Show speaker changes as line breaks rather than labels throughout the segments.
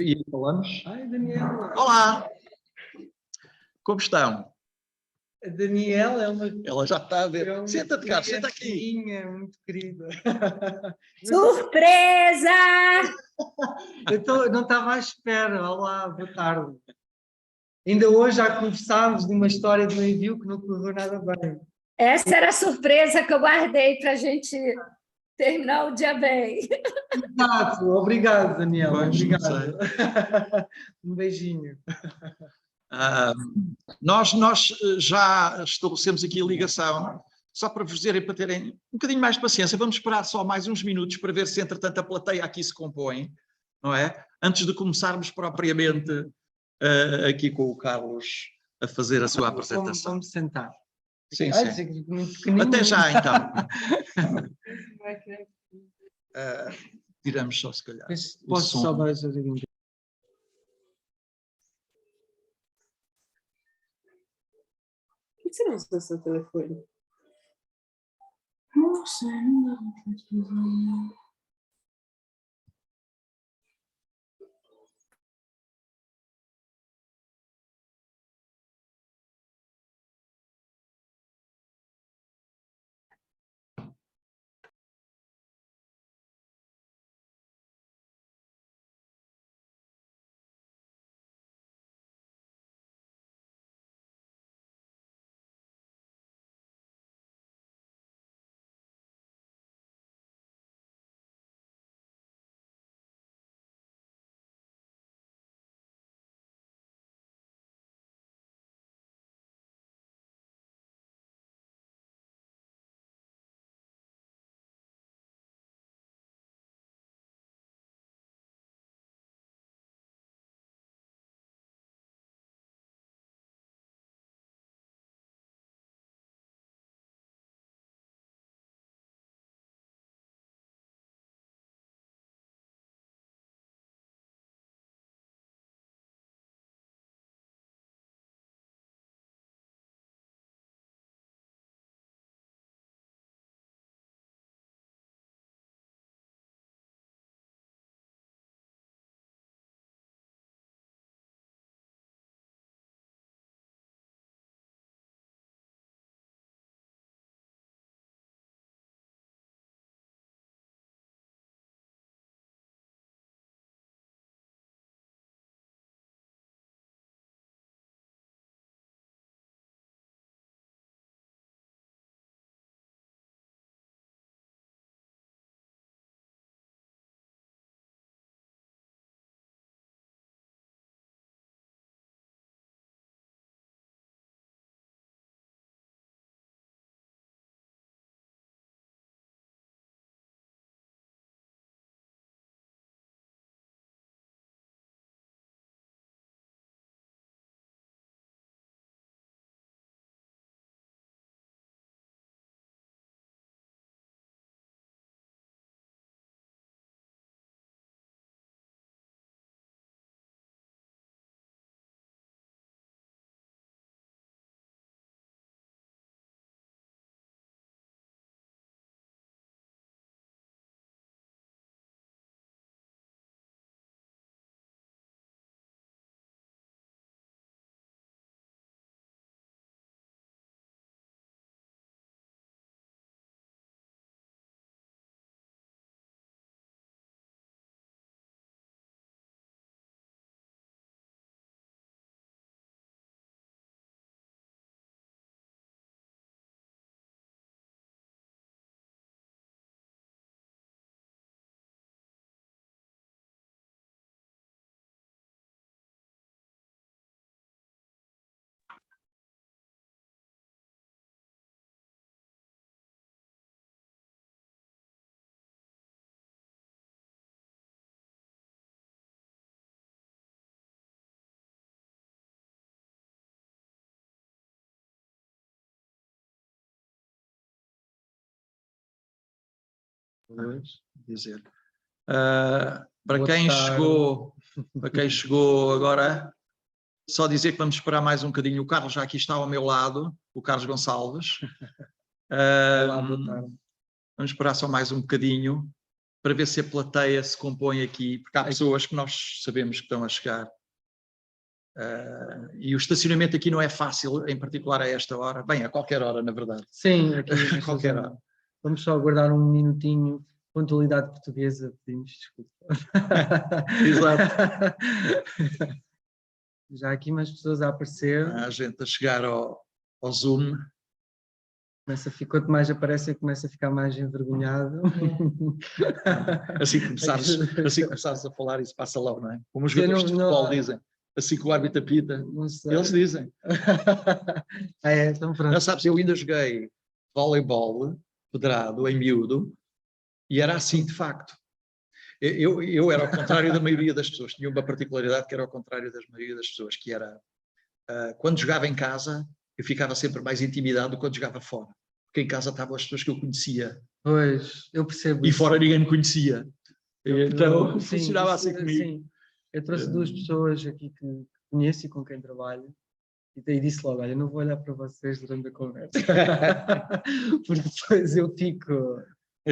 E falamos.
Ai, Daniela.
Olá! Como estão?
A Daniela é uma...
Ela já está a ver.
É uma
Senta-te, Carlos, senta aqui.
criancinha muito querida.
Surpresa!
Eu não estava à espera. Olá, boa tarde. Ainda hoje já conversámos de uma história de um envio que não correu nada bem.
Essa era a surpresa que eu guardei para a gente terminar o dia bem.
Exato. Obrigado, Daniela.
Pois,
Obrigado. Um beijinho.
Nós já estabelecemos aqui a ligação, só para vos dizerem, para terem um bocadinho mais de paciência, vamos esperar só mais uns minutos para ver se, entretanto, a plateia aqui se compõe, não é? Antes de começarmos propriamente aqui com o Carlos a fazer a sua apresentação.
Vamos sentar.
Sim,
Ai,
sim.
muito pequenino.
Até já, então. Tiramos só, se calhar.
Posso só baixar aqui?
Por que você não usa seu telefone?
Não sei, não dá.
Pois, dizer.
Boa
Para quem chegou agora, só dizer que vamos esperar mais um bocadinho. O Carlos já aqui está ao meu lado, o Carlos Gonçalves.
Olá, boa tarde.
Vamos esperar só mais um bocadinho para ver se a plateia se compõe aqui, porque há pessoas que nós sabemos que estão a chegar. E o estacionamento aqui não é fácil, em particular a esta hora. Bem, a qualquer hora, na verdade.
Sim, aqui
A qualquer hora.
Vamos só aguardar um minutinho. Pontualidade portuguesa, pedimos desculpa.
Exato.
Já há aqui mais pessoas a aparecer.
Há gente a chegar ao Zoom.
Quanto mais aparece, eu começo a ficar mais envergonhado.
Assim que começares a falar, isso passa logo, não é? Como os jogadores de futebol dizem. Assim que o árbitro apita, eles dizem.
Então pronto.
Já sabes, eu ainda joguei voleibol federado em miúdo e era assim de facto. Eu era ao contrário da maioria das pessoas, tinha uma particularidade que era ao contrário da maioria das pessoas, que era, quando jogava em casa, eu ficava sempre mais intimidado do que quando jogava fora, porque em casa estavam as pessoas que eu conhecia.
Pois, eu percebo.
E fora ninguém me conhecia. Então
sim,
funcionava assim comigo.
Sim. Eu trouxe duas pessoas aqui que conheço e com quem trabalho, e daí disse logo, olha, não vou olhar para vocês durante a conversa, porque depois eu fico...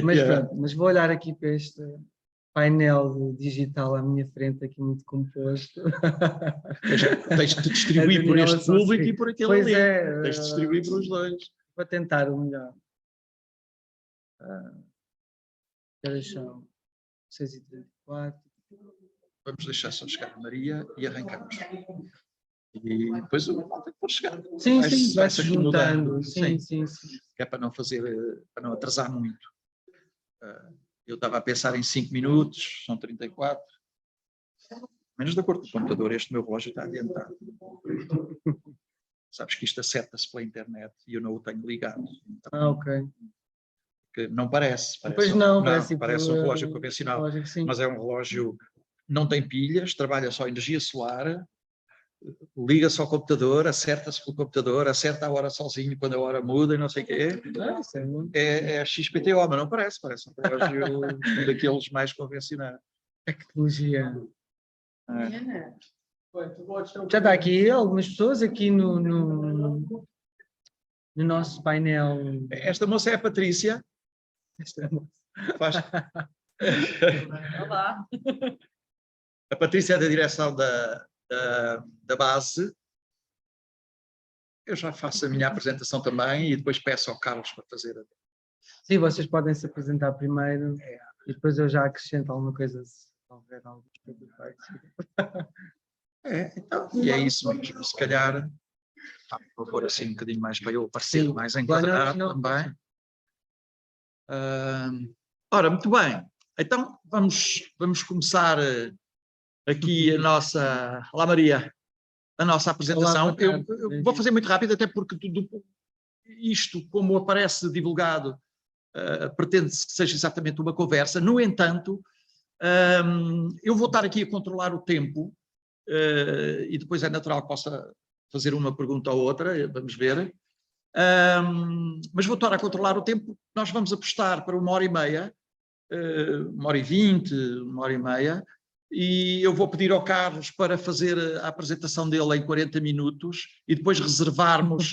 Mas pronto, mas vou olhar aqui para este painel digital à minha frente, aqui muito composto.
Tens de distribuir por este público e por aquele
pois
ali.
É,
tens de distribuir por os dois.
Vou tentar o melhor. São 6h34.
Vamos deixar só chegar a Maria e arrancamos. E depois o malta pode chegar.
Sim, vai-se juntando. Sim.
Que é para não atrasar muito. Eu estava a pensar em 5 minutos, são 34. Menos de acordo com o computador, este meu relógio está adiantado. Sabes que isto acerta-se pela internet e eu não o tenho ligado. Então,
ok.
Que não parece.
Pois não,
parece um relógio convencional. Mas é um relógio, não tem pilhas, trabalha só energia solar, liga-se ao computador, acerta-se pelo computador, acerta a hora sozinho quando a hora muda e não sei o quê. É XPTO, mas não parece um relógio daqueles mais convencionais.
Tecnologia. Já está aqui algumas pessoas aqui no nosso painel.
Esta moça é a Patrícia.
Olá.
A Patrícia é da direção da base. Eu já faço a minha apresentação também e depois peço ao Carlos para fazer.
Sim, vocês podem se apresentar primeiro e depois eu já acrescento alguma coisa se houver algo.
Então, e é isso mesmo. Se calhar, vou pôr assim um bocadinho mais para eu parecer mais enquadrado também. Ora, muito bem. Então, vamos começar aqui a nossa... Olá, Maria. A nossa apresentação.
Olá,
eu vou fazer muito rápido, até porque isto, como aparece divulgado, pretende-se que seja exatamente uma conversa. No entanto, eu vou estar aqui a controlar o tempo e depois é natural que possa fazer uma pergunta ou outra, vamos ver. Mas vou estar a controlar o tempo. Nós vamos apostar para 1h30, 1h20, 1h30, e eu vou pedir ao Carlos para fazer a apresentação dele em 40 minutos e depois reservarmos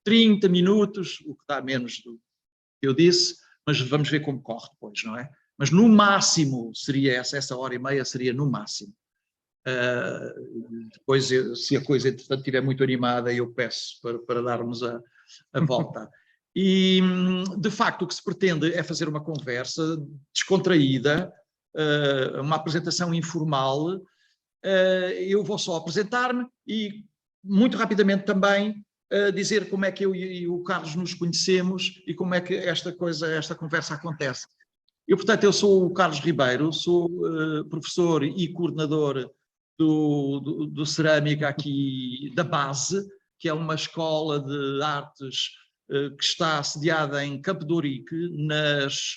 30 minutos, o que dá menos do que eu disse, mas vamos ver como corre depois, não é? Mas no máximo seria essa 1h30 seria no máximo. Depois, se a coisa entretanto estiver muito animada, eu peço para darmos a volta. E, de facto, o que se pretende é fazer uma conversa descontraída, uma apresentação informal. Eu vou só apresentar-me e, muito rapidamente também, dizer como é que eu e o Carlos nos conhecemos e como é que esta conversa acontece. Portanto, eu sou o Carlos Ribeiro, sou professor e coordenador do Cerâmica aqui da Base, que é uma escola de artes que está sediada em Campo de Ourique, nas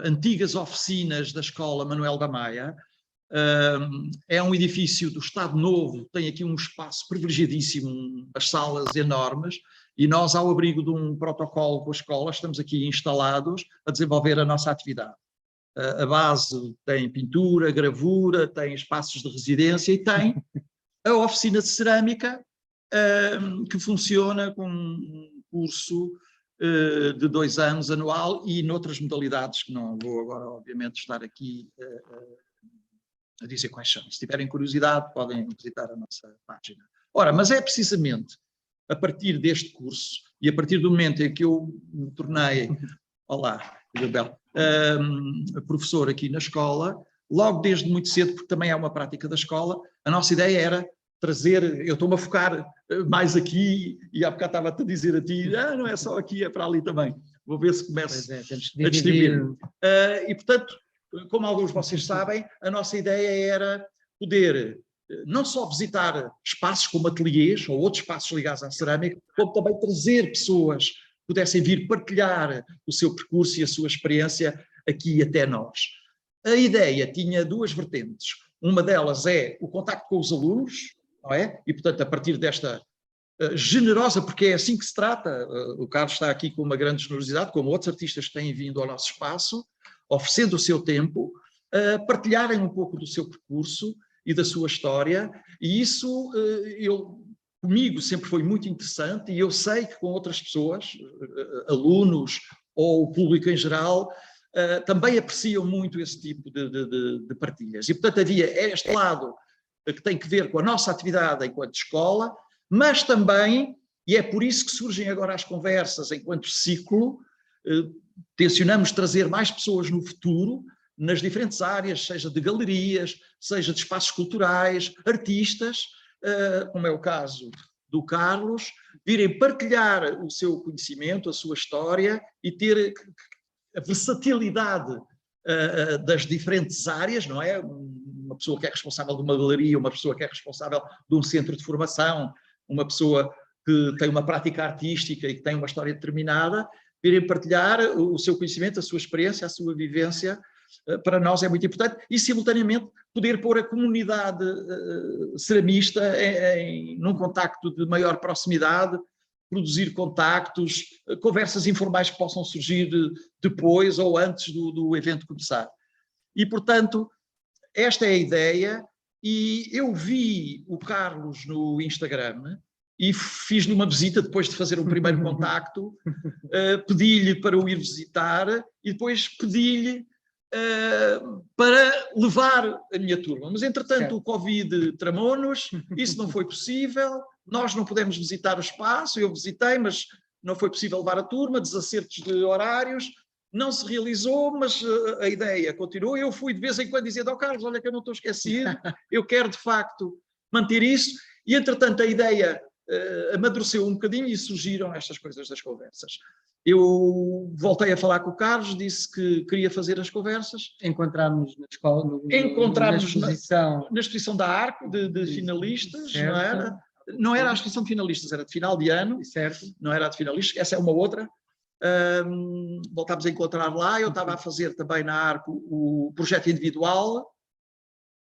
antigas oficinas da Escola Manuel da Maia, É um edifício do Estado Novo, tem aqui um espaço privilegiadíssimo, as salas enormes, e nós, ao abrigo de um protocolo com a escola, estamos aqui instalados a desenvolver a nossa atividade. A base tem pintura, gravura, tem espaços de residência e tem a oficina de cerâmica, que funciona com um curso de 2 anos anual e noutras modalidades que não vou agora, obviamente, estar aqui a dizer quais são. Se tiverem curiosidade, podem visitar a nossa página. Ora, mas é precisamente a partir deste curso e a partir do momento em que eu me tornei, olá, Isabel, professor aqui na escola, logo desde muito cedo, porque também é uma prática da escola, a nossa ideia era trazer, eu estou-me a focar mais aqui, e há bocado estava-te a dizer a ti, não é só aqui, é para ali também. Vou ver se começo a distribuir. E, portanto, como alguns de vocês sabem, a nossa ideia era poder não só visitar espaços como ateliês ou outros espaços ligados à cerâmica, como também trazer pessoas que pudessem vir partilhar o seu percurso e a sua experiência aqui até nós. A ideia tinha 2 vertentes. Uma delas é o contacto com os alunos, não é? E, portanto, a partir desta generosa, porque é assim que se trata, o Carlos está aqui com uma grande generosidade, como outros artistas que têm vindo ao nosso espaço, oferecendo o seu tempo, partilharem um pouco do seu percurso e da sua história, e isso comigo sempre foi muito interessante, e eu sei que com outras pessoas, alunos ou o público em geral, também apreciam muito esse tipo de partilhas. E, portanto, havia este lado que tem que ver com a nossa atividade enquanto escola, mas também, e é por isso que surgem agora as conversas enquanto ciclo, tencionamos trazer mais pessoas no futuro, nas diferentes áreas, seja de galerias, seja de espaços culturais, artistas, como é o caso do Carlos, virem partilhar o seu conhecimento, a sua história e ter a versatilidade das diferentes áreas, não é? Uma pessoa que é responsável de uma galeria, uma pessoa que é responsável de um centro de formação, uma pessoa que tem uma prática artística e que tem uma história determinada, virem partilhar o seu conhecimento, a sua experiência, a sua vivência, para nós é muito importante, e simultaneamente poder pôr a comunidade ceramista num contacto de maior proximidade, produzir contactos, conversas informais que possam surgir depois ou antes do evento começar. E, portanto, esta é a ideia, e eu vi o Carlos no Instagram e fiz-lhe uma visita depois de fazer um primeiro contacto, pedi-lhe para o ir visitar e depois pedi-lhe para levar a minha turma. Mas, entretanto, o Covid tramou-nos, isso não foi possível, nós não pudemos visitar o espaço, eu visitei, mas não foi possível levar a turma, desacertos de horários, não se realizou, mas a ideia continuou. Eu fui de vez em quando dizendo ao Carlos, olha que eu não estou esquecido, eu quero de facto manter isso, e entretanto a ideia amadureceu um bocadinho e surgiram estas coisas das conversas. Eu voltei a falar com o Carlos, disse que queria fazer as conversas.
Encontramos na escola,
Encontramos
na
exposição da ARCO de finalistas, não era? Não era a exposição de finalistas, era de final de ano,
certo.
Não era a de finalistas, essa é uma outra. Voltámos a encontrar lá, eu estava a fazer também na ARCO o projeto individual,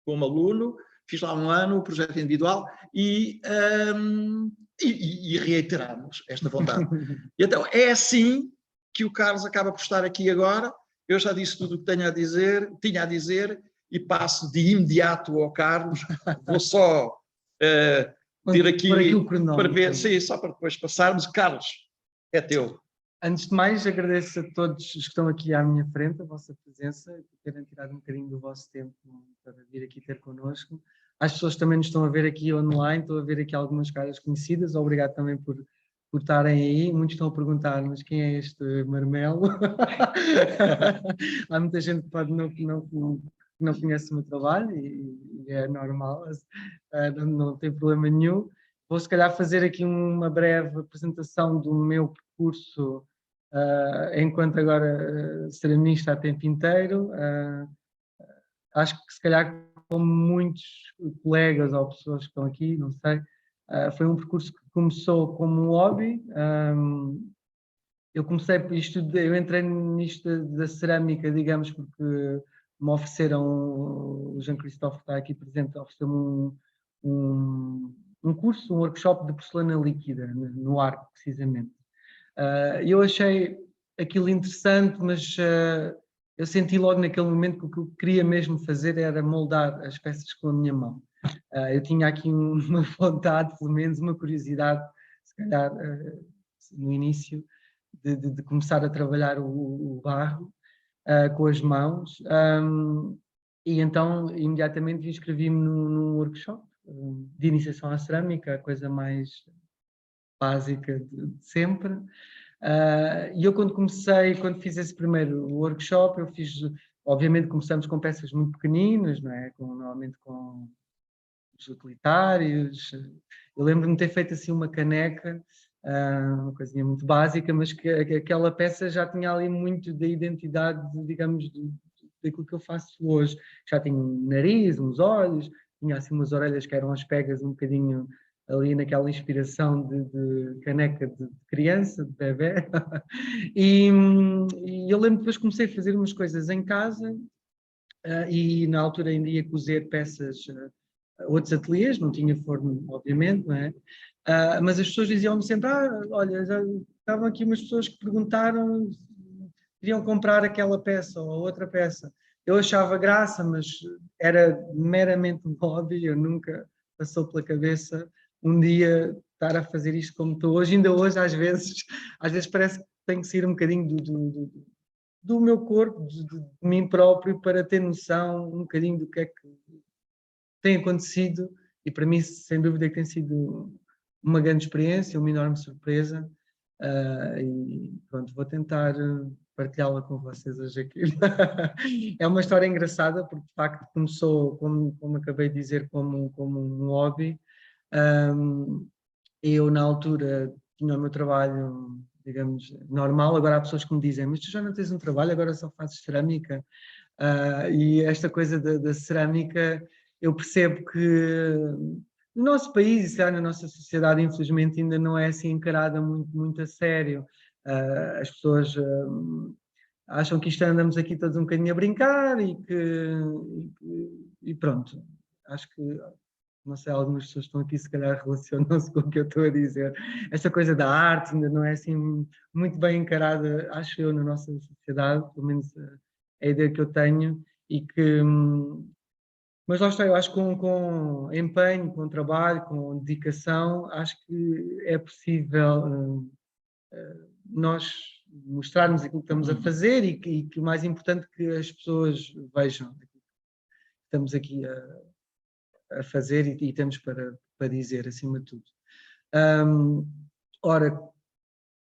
como aluno, fiz lá 1 ano o projeto individual e reiteramos esta vontade. E então, é assim que o Carlos acaba por estar aqui agora. Eu já disse tudo o que tinha a dizer e passo de imediato ao Carlos. Vou só ter aqui para ver, sim, só para depois passarmos. Carlos, é teu.
Antes de mais, agradeço a todos os que estão aqui à minha frente, a vossa presença, por terem tirado um bocadinho do vosso tempo para vir aqui ter connosco. As pessoas que também nos estão a ver aqui online, estou a ver aqui algumas caras conhecidas, obrigado também por estarem aí. Muitos estão a perguntar, mas quem é este marmelo? Há muita gente que pode não conhece o meu trabalho e é normal, não tem problema nenhum. Vou se calhar fazer aqui uma breve apresentação do meu percurso enquanto agora ceramista a tempo inteiro. Acho que se calhar como muitos colegas ou pessoas que estão aqui, não sei, foi um percurso que começou como um hobby. Eu entrei nisto da cerâmica, digamos, porque me ofereceram, o Jean-Christophe está aqui presente, ofereceu-me um curso, um workshop de porcelana líquida, no Arco, precisamente. Eu achei aquilo interessante, mas eu senti logo naquele momento que o que eu queria mesmo fazer era moldar as peças com a minha mão. Eu tinha aqui uma vontade, pelo menos uma curiosidade, se calhar no início, de começar a trabalhar o barro com as mãos. E então, imediatamente, inscrevi-me num workshop de iniciação à cerâmica, a coisa mais básica de sempre. E eu quando fiz esse primeiro workshop, obviamente começamos com peças muito pequeninas, não é? Normalmente com os utilitários. Eu lembro-me de ter feito assim uma caneca, uma coisinha muito básica, mas que aquela peça já tinha ali muito da identidade, digamos, daquilo que eu faço hoje. Já tinha um nariz, uns olhos, tinha assim umas orelhas que eram as pegas um bocadinho ali naquela inspiração de caneca de criança, de bebê. E eu lembro que depois comecei a fazer umas coisas em casa e na altura ainda ia cozer peças outros ateliês, não tinha forno, obviamente, não é? Mas as pessoas diziam-me sempre, olha, já estavam aqui umas pessoas que perguntaram se queriam comprar aquela peça ou outra peça. Eu achava graça, mas era meramente um hobby, eu nunca passou pela cabeça um dia estar a fazer isto como estou hoje. Ainda hoje, às vezes parece que tenho que sair um bocadinho do meu corpo, de mim próprio, para ter noção um bocadinho do que é que tem acontecido, e para mim, sem dúvida, que tem sido uma grande experiência, uma enorme surpresa, e pronto, vou tentar partilhá-la com vocês hoje aqui. É uma história engraçada, porque de facto começou, como acabei de dizer, como um hobby. Eu, na altura, tinha o meu trabalho, digamos, normal. Agora há pessoas que me dizem, mas tu já não tens um trabalho, agora só fazes cerâmica. E esta coisa da cerâmica, eu percebo que no nosso país, e na nossa sociedade, infelizmente, ainda não é assim encarada muito a sério. As pessoas acham que isto andamos aqui todos um bocadinho a brincar e pronto. Acho que, não sei, algumas pessoas que estão aqui se calhar relacionam-se com o que eu estou a dizer. Esta coisa da arte ainda não é assim muito bem encarada, acho eu, na nossa sociedade, pelo menos a ideia que eu tenho, e que... Mas lá está, eu acho que com empenho, com trabalho, com dedicação, acho que é possível nós mostrarmos aquilo que estamos a fazer e que o mais importante é que as pessoas vejam aquilo que estamos aqui a fazer e temos para dizer, acima de tudo. Ora,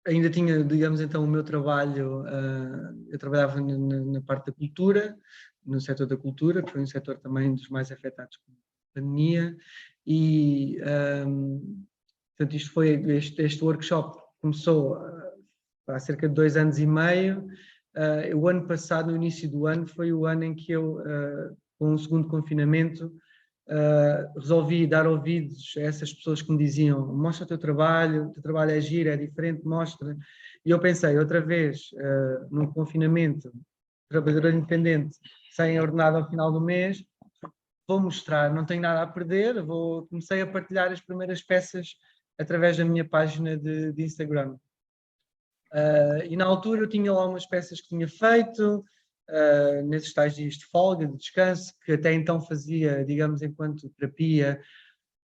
ainda tinha, digamos, então, o meu trabalho, eu trabalhava na parte da cultura, no setor da cultura, que foi um setor também dos mais afetados pela pandemia, e, portanto, este workshop começou há cerca de 2 anos e meio. O ano passado, no início do ano, foi o ano em que eu, com o segundo confinamento, resolvi dar ouvidos a essas pessoas que me diziam, mostra o teu trabalho é giro, é diferente, mostra. E eu pensei, outra vez, num confinamento, trabalhador independente, sem ordenado ao final do mês, vou mostrar, não tenho nada a perder, comecei a partilhar as primeiras peças através da minha página de Instagram. E na altura eu tinha lá umas peças que tinha feito, nesses tais dias de folga, de descanso, que até então fazia, digamos, enquanto terapia,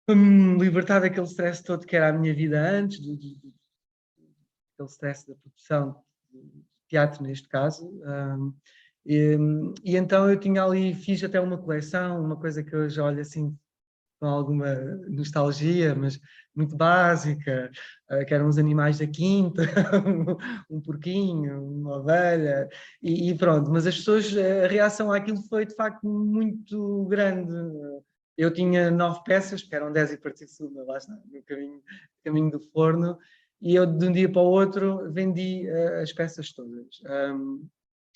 para me libertar daquele stress todo que era a minha vida antes, aquele stress da produção de teatro, neste caso. E então eu tinha ali, fiz até uma coleção, uma coisa que hoje olho assim com alguma nostalgia, mas muito básica, que eram os animais da quinta, um porquinho, uma ovelha, e pronto. Mas as pessoas, a reação àquilo foi de facto muito grande. Eu tinha 9 peças, que eram 10 e partição, lá está, no caminho do forno, e eu de um dia para o outro vendi as peças todas.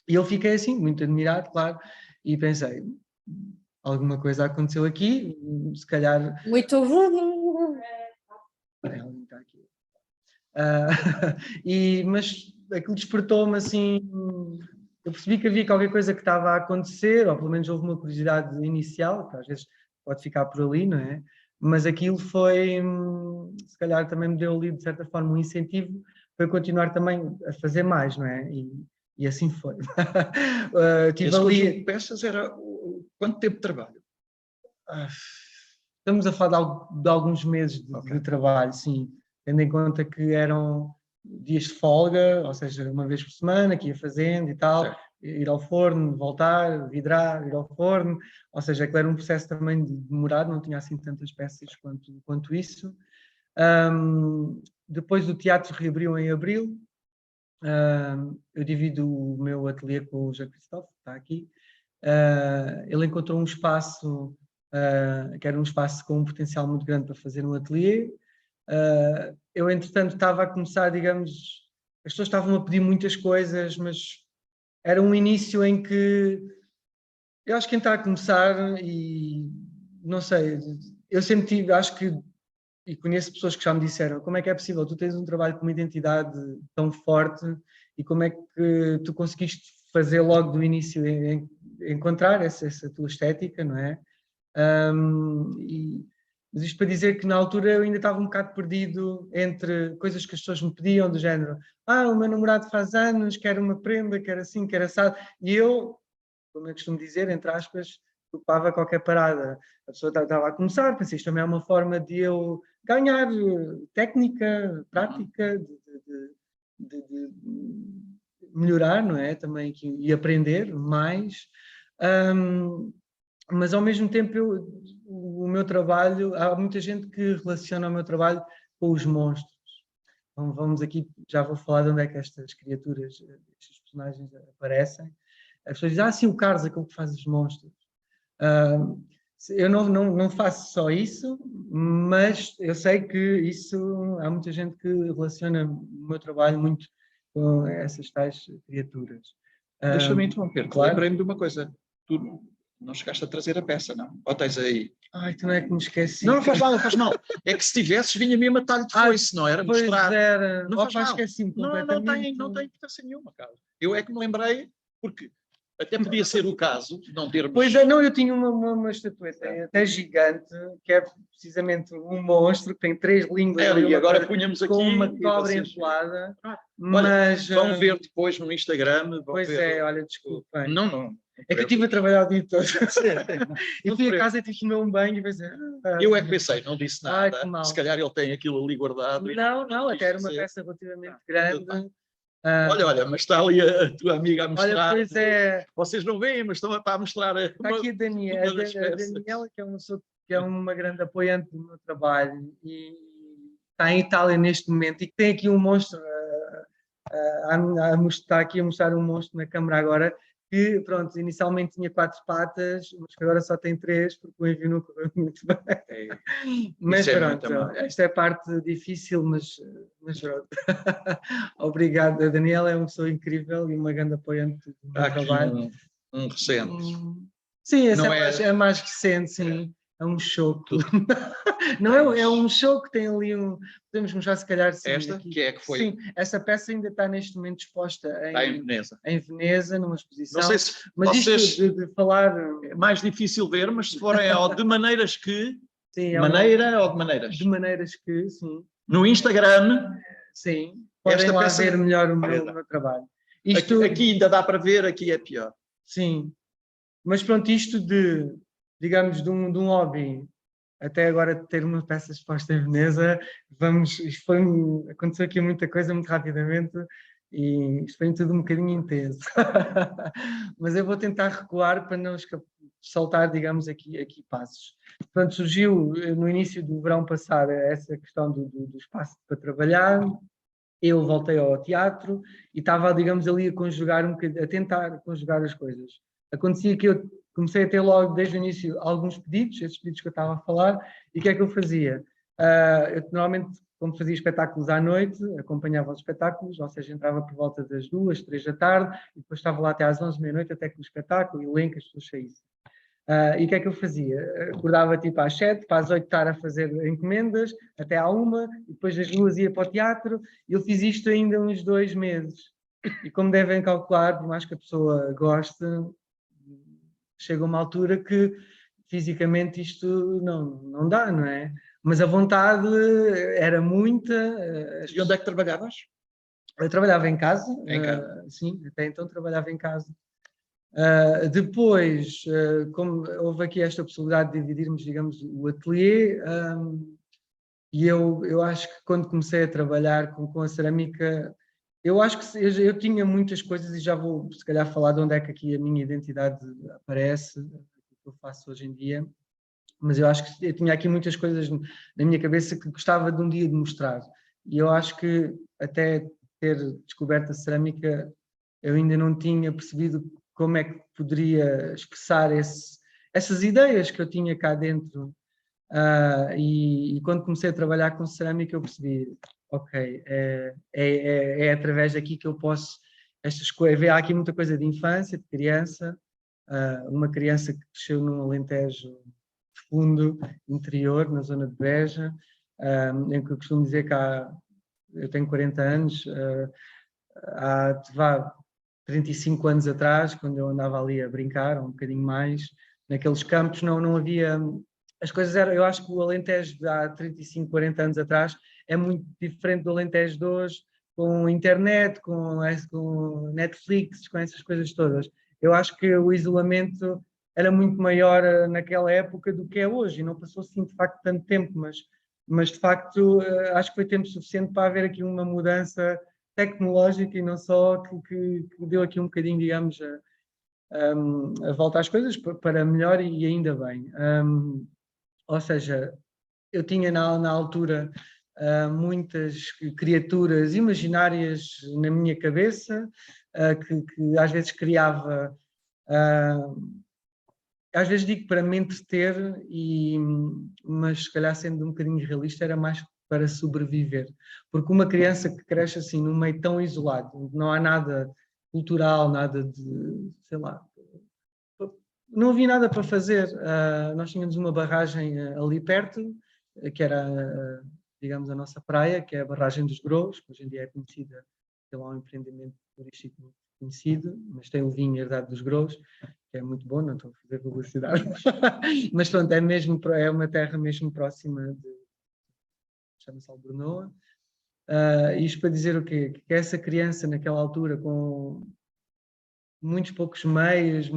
E eu fiquei assim, muito admirado, claro, e pensei, alguma coisa aconteceu aqui, se calhar...
Muito.
Está aqui. Mas aquilo despertou-me assim... eu percebi que havia qualquer coisa que estava a acontecer, ou pelo menos houve uma curiosidade inicial, que às vezes pode ficar por ali, não é? Mas aquilo foi, se calhar também me deu ali, de certa forma, um incentivo para eu continuar também a fazer mais, não é? E assim foi. Tive
Esse conjunto
ali...
de peças era quanto tempo de trabalho?
Estamos a falar de alguns meses de trabalho, sim. Tendo em conta que eram dias de folga, ou seja, uma vez por semana, que ia fazendo e tal,
Certo.
ir ao forno, voltar, vidrar, ir ao forno, ou seja, que era um processo também demorado, não tinha assim tantas peças quanto isso. Depois o teatro reabriu em abril, eu divido o meu ateliê com o José Cristóvão, que está aqui. Ele encontrou um espaço, que era um espaço com um potencial muito grande para fazer um ateliê. Eu, entretanto, estava a começar, digamos, as pessoas estavam a pedir muitas coisas, mas era um início em que eu acho que quem está a começar e não sei, eu sempre tive, acho que, e conheço pessoas que já me disseram, como é que é possível, tu tens um trabalho com uma identidade tão forte e como é que tu conseguiste fazer logo do início encontrar essa tua estética, não é? Mas isto para dizer que na altura eu ainda estava um bocado perdido entre coisas que as pessoas me pediam, do género, o meu namorado faz anos, quer uma prenda, quer assim, quer assado, e eu, como eu costumo dizer, entre aspas, topava qualquer parada. A pessoa estava a começar, pensei, isto também é uma forma de eu ganhar técnica, prática, de melhorar, não é? Também e aprender mais. Mas ao mesmo tempo o meu trabalho, há muita gente que relaciona o meu trabalho com os monstros. Então vamos aqui, já vou falar de onde é que estas criaturas, estes personagens aparecem. As pessoas dizem, sim, o Carlos, aquele que faz os monstros. Eu não faço só isso, mas eu sei que isso, há muita gente que relaciona o meu trabalho muito com essas tais criaturas.
Deixa-me interromper,
claro.
Lembrei-me de uma coisa. Tu não chegaste a trazer a peça, não? Ou tens aí?
Ai, tu não é que me esqueci.
Não faz mal, não faz mal. É que se tivesses, vinha mesmo a talho de foice, não era?
Pois
Mostrar.
era.
Não faz mal.
Esqueci-me
Não
completamente.
tem importância nenhuma, cara. Eu é que me lembrei, porque até podia ser o caso de não termos...
Pois é, não, eu tinha uma estatueta até gigante, que é precisamente um monstro, que tem 3 línguas.
E agora punhamos aqui...
Com uma cobra
vocês...
empolada.
Olha,
Mas,
vão ver depois no Instagram.
Pois
ver
olha, desculpem.
Não.
É que eu estive a trabalhar o dia todo. E fui a
Não
casa e tive que comer um banho e pensei...
Eu é que pensei, não disse
Ai,
nada.
que mal.
Se calhar ele tem aquilo ali guardado.
Não, até era uma peça relativamente grande.
Olha, mas está ali a tua amiga a mostrar.
Olha, pois é.
Vocês não veem, mas estão a mostrar.
Está aqui a Daniela, que é uma pessoa que é uma grande apoiante do meu trabalho e está em Itália neste momento e que tem aqui um monstro, está aqui a mostrar um monstro na câmara agora, que pronto, inicialmente tinha 4 patas, mas que agora só tem 3 porque o envio não correu muito bem. Mas pronto, esta é a parte difícil, mas pronto. Obrigado, a Daniela é uma pessoa incrível e uma grande apoiante do meu trabalho.
Um recente.
Sim, esse é mais recente, sim. É um show. Não é um show que tem ali um... Podemos mostrar se calhar... Sim,
esta,
aqui.
Que é que foi?
Sim, essa peça ainda está neste momento exposta
em Veneza.
Em Veneza, numa exposição.
Não sei se
mas
vocês...
isto de falar...
É mais difícil ver, mas se forem ao De Maneiras Que...
Sim,
Maneira ou de maneiras?
De Maneiras Que, sim.
No Instagram...
Sim, podem lá ver melhor o meu trabalho. Isto...
Aqui ainda dá para ver, aqui é pior.
Sim. Mas pronto, isto de, digamos, de um hobby até agora ter uma peça exposta em Veneza, aconteceu aqui muita coisa muito rapidamente e isto foi tudo um bocadinho intenso. Mas eu vou tentar recuar para não saltar, digamos, aqui passos. Portanto, surgiu no início do verão passado essa questão do espaço para trabalhar. Eu voltei ao teatro e estava, digamos, ali a tentar conjugar as coisas. Acontecia que eu comecei a ter logo, desde o início, alguns pedidos, esses pedidos que eu estava a falar, e o que é que eu fazia? Eu normalmente, como fazia espetáculos à noite, acompanhava os espetáculos, ou seja, entrava por volta das 2, 3 da tarde, e depois estava lá até às 11 meia-noite, até que o espetáculo, o elenco, as pessoas saíssem. E o que é que eu fazia? Acordava tipo às 7, para às 8 estar a fazer encomendas, até à 1, e depois das 2 ia para o teatro. Eu fiz isto ainda uns 2 meses. E como devem calcular, por mais que a pessoa goste, chega uma altura que fisicamente isto não dá, não é? Mas a vontade era muita.
E onde é que trabalhavas?
Eu trabalhava em casa,
Em casa.
sim, até então trabalhava em casa. Depois, como houve aqui esta possibilidade de dividirmos, digamos, o ateliê, e eu acho que quando comecei a trabalhar com a cerâmica, eu acho que eu tinha muitas coisas, e já vou se calhar falar de onde é que aqui a minha identidade aparece, o que eu faço hoje em dia, mas eu acho que eu tinha aqui muitas coisas na minha cabeça que gostava de um dia de mostrar. E eu acho que até ter descoberto a cerâmica, eu ainda não tinha percebido como é que poderia expressar essas ideias que eu tinha cá dentro. E quando comecei a trabalhar com cerâmica, eu percebi, ok, é através daqui que eu posso, estas coisas, há aqui muita coisa de infância, de criança, uma criança que cresceu num Alentejo fundo, interior, na zona de Beja, em que eu costumo dizer que eu tenho 40 anos, há 35 anos atrás, quando eu andava ali a brincar, um bocadinho mais, naqueles campos não havia... As coisas eram... Eu acho que o Alentejo de há 35, 40 anos atrás é muito diferente do Alentejo de hoje, com internet, com Netflix, com essas coisas todas. Eu acho que o isolamento era muito maior naquela época do que é hoje, e não passou assim de facto tanto tempo, mas de facto acho que foi tempo suficiente para haver aqui uma mudança tecnológica e não só que deu aqui um bocadinho, digamos, a volta às coisas para melhor e ainda bem. Ou seja, eu tinha na altura muitas criaturas imaginárias na minha cabeça, que às vezes criava, às vezes digo para me entreter, mas se calhar sendo um bocadinho realista era mais para sobreviver, porque uma criança que cresce assim num meio tão isolado, não há nada cultural, nada de, sei lá, não havia nada para fazer. Nós tínhamos uma barragem ali perto, que era, digamos, a nossa praia, que é a barragem dos Grous, que hoje em dia é conhecida pelo um empreendimento turístico muito conhecido, mas tem o vinho herdado dos Grous, que é muito bom, não estou a fazer publicidade, mas pronto, é uma terra mesmo próxima chama-se Albornoa. Isto para dizer o quê? Que essa criança naquela altura com muitos poucos meios,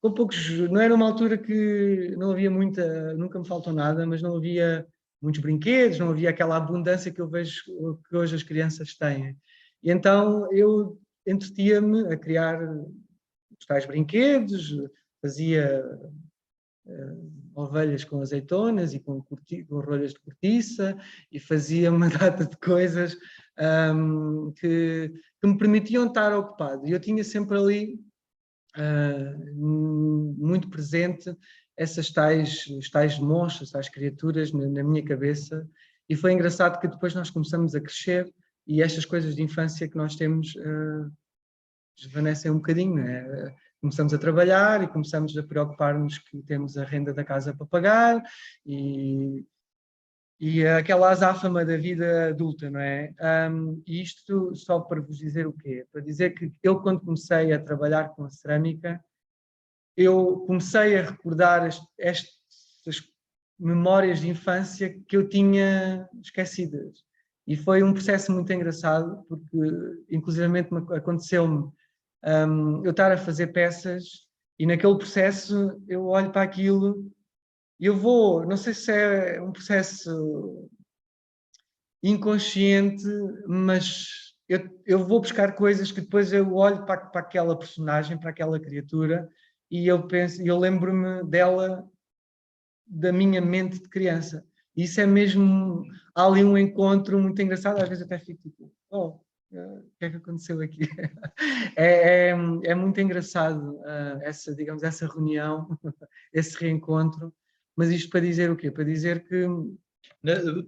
com poucos, não era uma altura que não havia muita, nunca me faltou nada, mas não havia muitos brinquedos, não havia aquela abundância que eu vejo que hoje as crianças têm. E então eu entretia-me a criar os tais brinquedos, fazia ovelhas com azeitonas e com rolhas de cortiça, e fazia uma data de coisas que me permitiam estar ocupado. E eu tinha sempre ali muito presente essas tais monstros, tais criaturas na minha cabeça, e foi engraçado que depois nós começamos a crescer e estas coisas de infância que nós temos desvanecem um bocadinho, né? Começamos a trabalhar e começamos a preocupar-nos que temos a renda da casa para pagar e aquela azáfama da vida adulta, não é? E isto só para vos dizer o quê? Para dizer que eu, quando comecei a trabalhar com a cerâmica, eu comecei a recordar estas memórias de infância que eu tinha esquecidas. E foi um processo muito engraçado, porque inclusivamente aconteceu-me eu estar a fazer peças e naquele processo eu olho para aquilo e eu vou, não sei se é um processo inconsciente, mas eu vou buscar coisas que depois eu olho para aquela personagem, para aquela criatura, e eu penso, eu lembro-me dela, da minha mente de criança. E isso é mesmo, há ali um encontro muito engraçado, às vezes até fico tipo, o que é que aconteceu aqui? É muito engraçado digamos, essa reunião, esse reencontro, mas isto para dizer o quê? Para dizer que...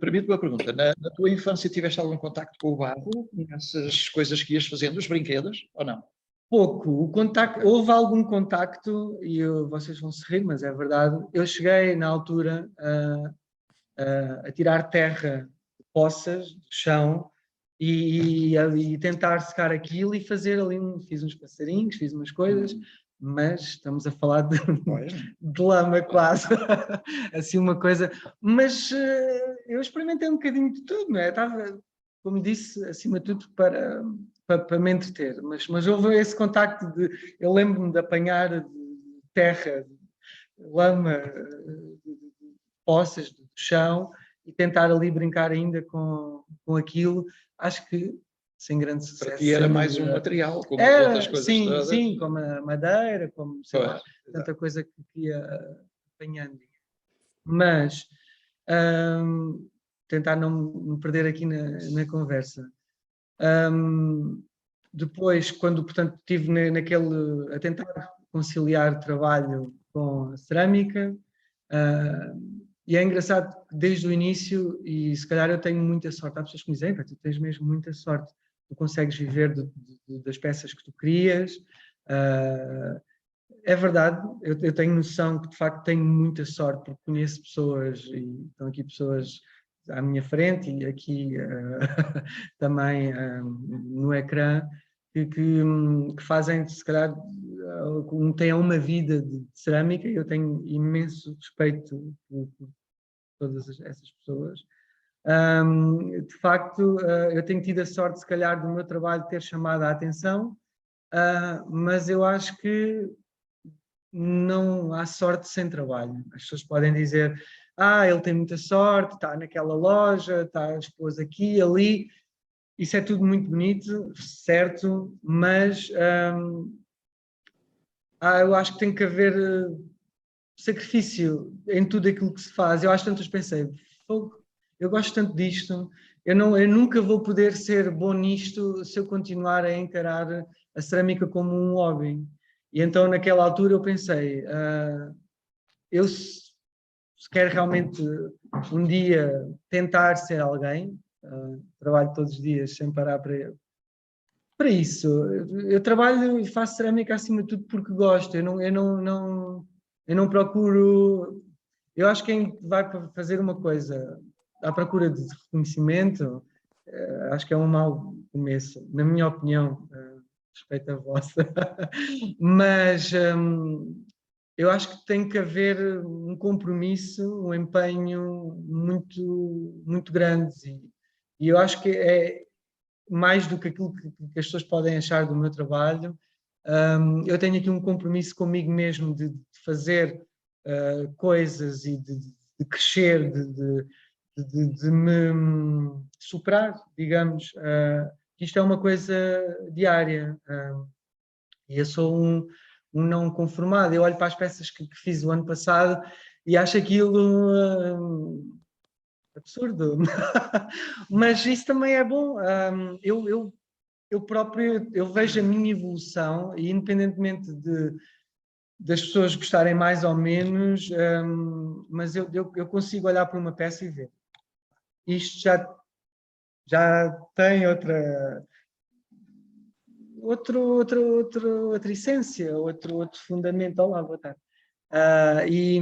Permite-me uma pergunta. Na tua infância tiveste algum contacto com o barro, nessas coisas que ias fazendo, os brinquedos, ou não?
Pouco. Houve algum contacto, e vocês vão se rir, mas é verdade. Eu cheguei, na altura, a tirar terra de poças, do chão, e tentar secar aquilo e fazer ali, fiz uns passarinhos, fiz umas coisas, mas estamos a falar de lama quase, assim uma coisa, mas eu experimentei um bocadinho de tudo, não é? Estava, como disse, acima de tudo para me entreter, mas houve esse contacto de, eu lembro-me de apanhar de terra, lama, poças do chão e tentar ali brincar ainda com aquilo, acho que sem grande sucesso.
Para ti era mais um material, como as
Era,
outras coisas
sim,
todas.
sim, como a madeira, como sei lá,
Pois,
tanta coisa que ia apanhando. Mas tentar não me perder aqui na conversa. Depois, quando, portanto, estive naquele, a tentar conciliar trabalho com a cerâmica, e é engraçado que desde o início, e se calhar eu tenho muita sorte, há pessoas que me dizem, tu tens mesmo muita sorte, tu consegues viver das peças que tu crias. É verdade, eu tenho noção que de facto tenho muita sorte, porque conheço pessoas, e estão aqui pessoas à minha frente e aqui também no ecrã, que fazem, se calhar, têm uma vida de cerâmica, e eu tenho imenso respeito por todas essas pessoas. De facto, eu tenho tido a sorte, se calhar, do meu trabalho ter chamado a atenção, mas eu acho que não há sorte sem trabalho. As pessoas podem dizer, ele tem muita sorte, está naquela loja, está a expor aqui, ali. Isso é tudo muito bonito, certo, mas eu acho que tem que haver sacrifício em tudo aquilo que se faz. Eu às tantas pensei, eu gosto tanto disto, eu nunca vou poder ser bom nisto se eu continuar a encarar a cerâmica como um hobby. E então naquela altura eu pensei, eu se quero realmente um dia tentar ser alguém, trabalho todos os dias sem parar para isso. Eu trabalho e faço cerâmica acima de tudo porque gosto. Eu não procuro. Eu acho que quem vai fazer uma coisa à procura de reconhecimento, acho que é um mau começo, na minha opinião, respeito a vossa. Mas eu acho que tem que haver um compromisso, um empenho muito, muito grande. E eu acho que é mais do que aquilo que as pessoas podem achar do meu trabalho. Eu tenho aqui um compromisso comigo mesmo de fazer coisas e de crescer, de me superar, digamos. Isto é uma coisa diária. E eu sou um não conformado. Eu olho para as peças que fiz o ano passado e acho aquilo absurdo. Mas isso também é bom. Eu próprio vejo a minha evolução, e independentemente das pessoas gostarem mais ou menos, mas eu consigo olhar para uma peça e ver. Isto já tem outra essência, outro fundamento. Olá, boa tarde. E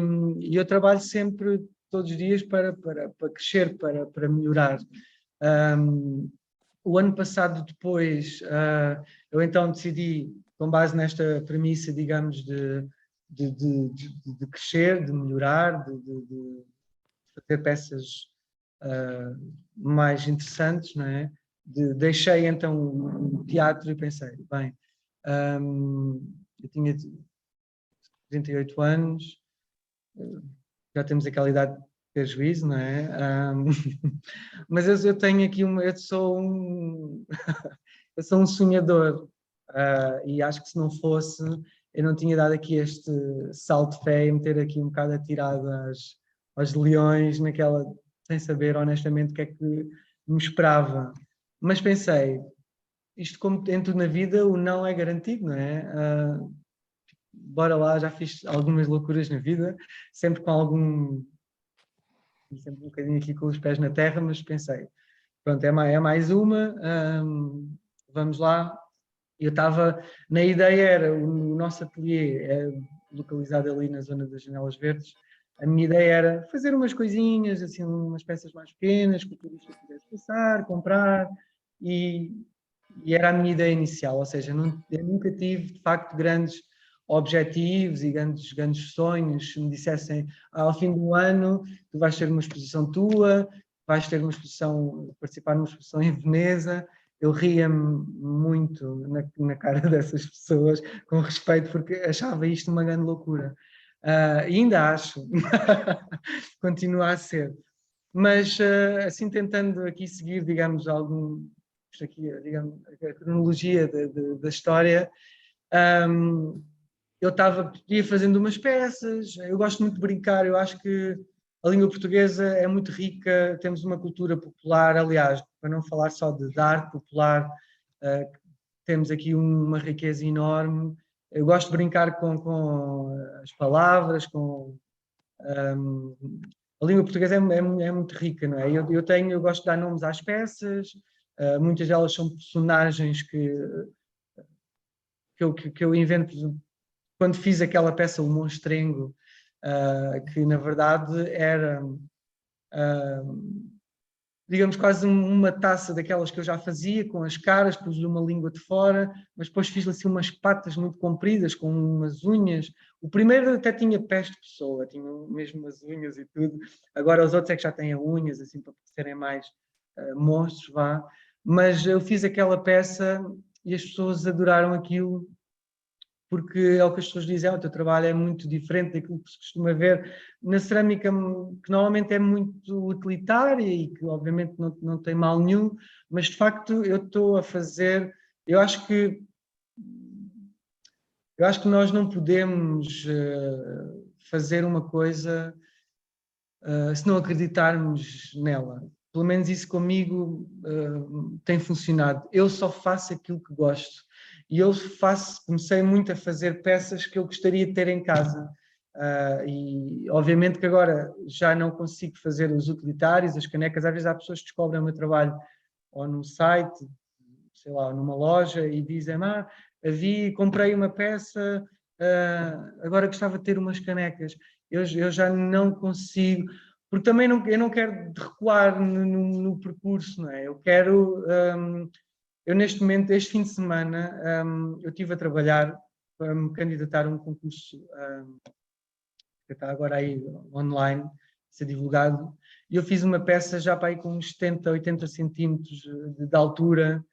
eu trabalho sempre, todos os dias, para crescer, para melhorar. O ano passado, depois, eu então decidi, com base nesta premissa, digamos, de crescer, de melhorar, de fazer peças mais interessantes, não é? Deixei então o teatro e pensei, bem, eu tinha 38 anos, já temos aquela idade de ter juízo, não é? Mas eu tenho aqui eu sou eu sou um sonhador, e acho que se não fosse, eu não tinha dado aqui este salto de fé e meter aqui um bocado atirado aos leões, sem saber honestamente o que é que me esperava. Mas pensei, isto como em tudo na vida, o não é garantido, não é? Bora lá, já fiz algumas loucuras na vida, sempre sempre um bocadinho aqui com os pés na terra, mas pensei, pronto, é mais uma, vamos lá. Eu estava, na ideia era, o nosso ateliê é localizado ali na zona das Janelas Verdes, a minha ideia era fazer umas coisinhas, assim, umas peças mais pequenas, que o turista pudesse passar, comprar, e era a minha ideia inicial, ou seja, eu nunca tive, de facto, grandes objetivos e grandes sonhos. Se me dissessem, ao fim do ano, tu vais ter uma exposição tua, vais ter uma exposição, participar numa exposição em Veneza, eu ria-me muito na cara dessas pessoas, com respeito, porque achava isto uma grande loucura. E ainda acho, continua a ser. Mas, assim, tentando aqui seguir, digamos, isto aqui, digamos, a cronologia da história, eu ia fazendo umas peças, eu gosto muito de brincar, eu acho que a língua portuguesa é muito rica, temos uma cultura popular, aliás, para não falar só de arte popular, temos aqui uma riqueza enorme. Eu gosto de brincar com as palavras, a língua portuguesa é muito rica, não é? Eu gosto de dar nomes às peças, muitas delas são personagens que eu invento. Quando fiz aquela peça, o Monstrengo, que na verdade era, digamos, quase uma taça daquelas que eu já fazia, com as caras, pus-lhe uma língua de fora, mas depois fiz-lhe assim umas patas muito compridas, com umas unhas. O primeiro até tinha pés de pessoa, tinha mesmo umas unhas e tudo. Agora os outros é que já têm unhas, assim, para serem mais monstros, vá. Mas eu fiz aquela peça e as pessoas adoraram aquilo, porque é o que as pessoas dizem, o teu trabalho é muito diferente daquilo que se costuma ver na cerâmica, que normalmente é muito utilitária e que obviamente não tem mal nenhum, mas de facto eu estou a fazer, eu acho que nós não podemos fazer uma coisa se não acreditarmos nela. Pelo menos isso comigo tem funcionado. Eu só faço aquilo que gosto. E eu comecei muito a fazer peças que eu gostaria de ter em casa. E obviamente que agora já não consigo fazer os utilitários, as canecas. Às vezes há pessoas que descobrem o meu trabalho ou num site, sei lá, numa loja, e dizem, comprei uma peça, agora gostava de ter umas canecas. Eu já não consigo, porque também eu não quero recuar no percurso, não é? Eu quero... eu neste momento, este fim de semana, eu estive a trabalhar para me candidatar a um concurso que está agora aí online, a ser divulgado, e eu fiz uma peça já para aí com uns 70, 80 centímetros de altura,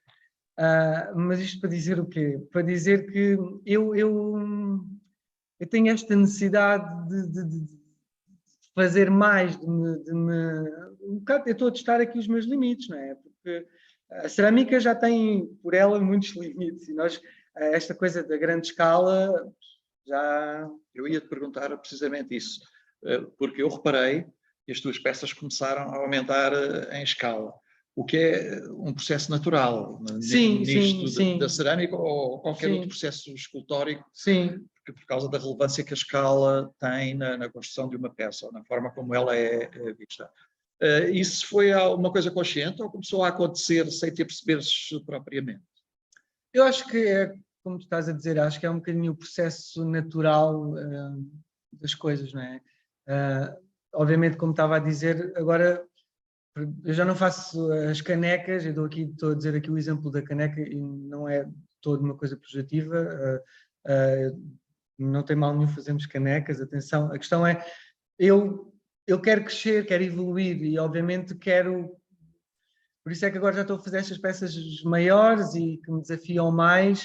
mas isto para dizer o quê? Para dizer que eu tenho esta necessidade de fazer mais, um bocado, eu estou a testar aqui os meus limites, não é? Porque a cerâmica já tem, por ela, muitos limites, e nós, esta coisa da grande escala, já...
Eu ia-te perguntar precisamente isso, porque eu reparei que as tuas peças começaram a aumentar em escala, o que é um processo natural nisto da cerâmica ou qualquer outro processo escultórico, porque por causa da relevância que a escala tem na construção de uma peça, ou na forma como ela é vista. Isso foi uma coisa consciente ou começou a acontecer sem te perceberes propriamente?
Eu acho que é, como tu estás a dizer, acho que é um bocadinho o processo natural das coisas, não é? Obviamente, como estava a dizer, agora eu já não faço as canecas, estou a dizer aqui o exemplo da caneca e não é toda uma coisa projetiva, não tem mal nenhum fazermos canecas, atenção, a questão é, eu quero crescer, quero evoluir e obviamente quero, por isso é que agora já estou a fazer estas peças maiores e que me desafiam mais,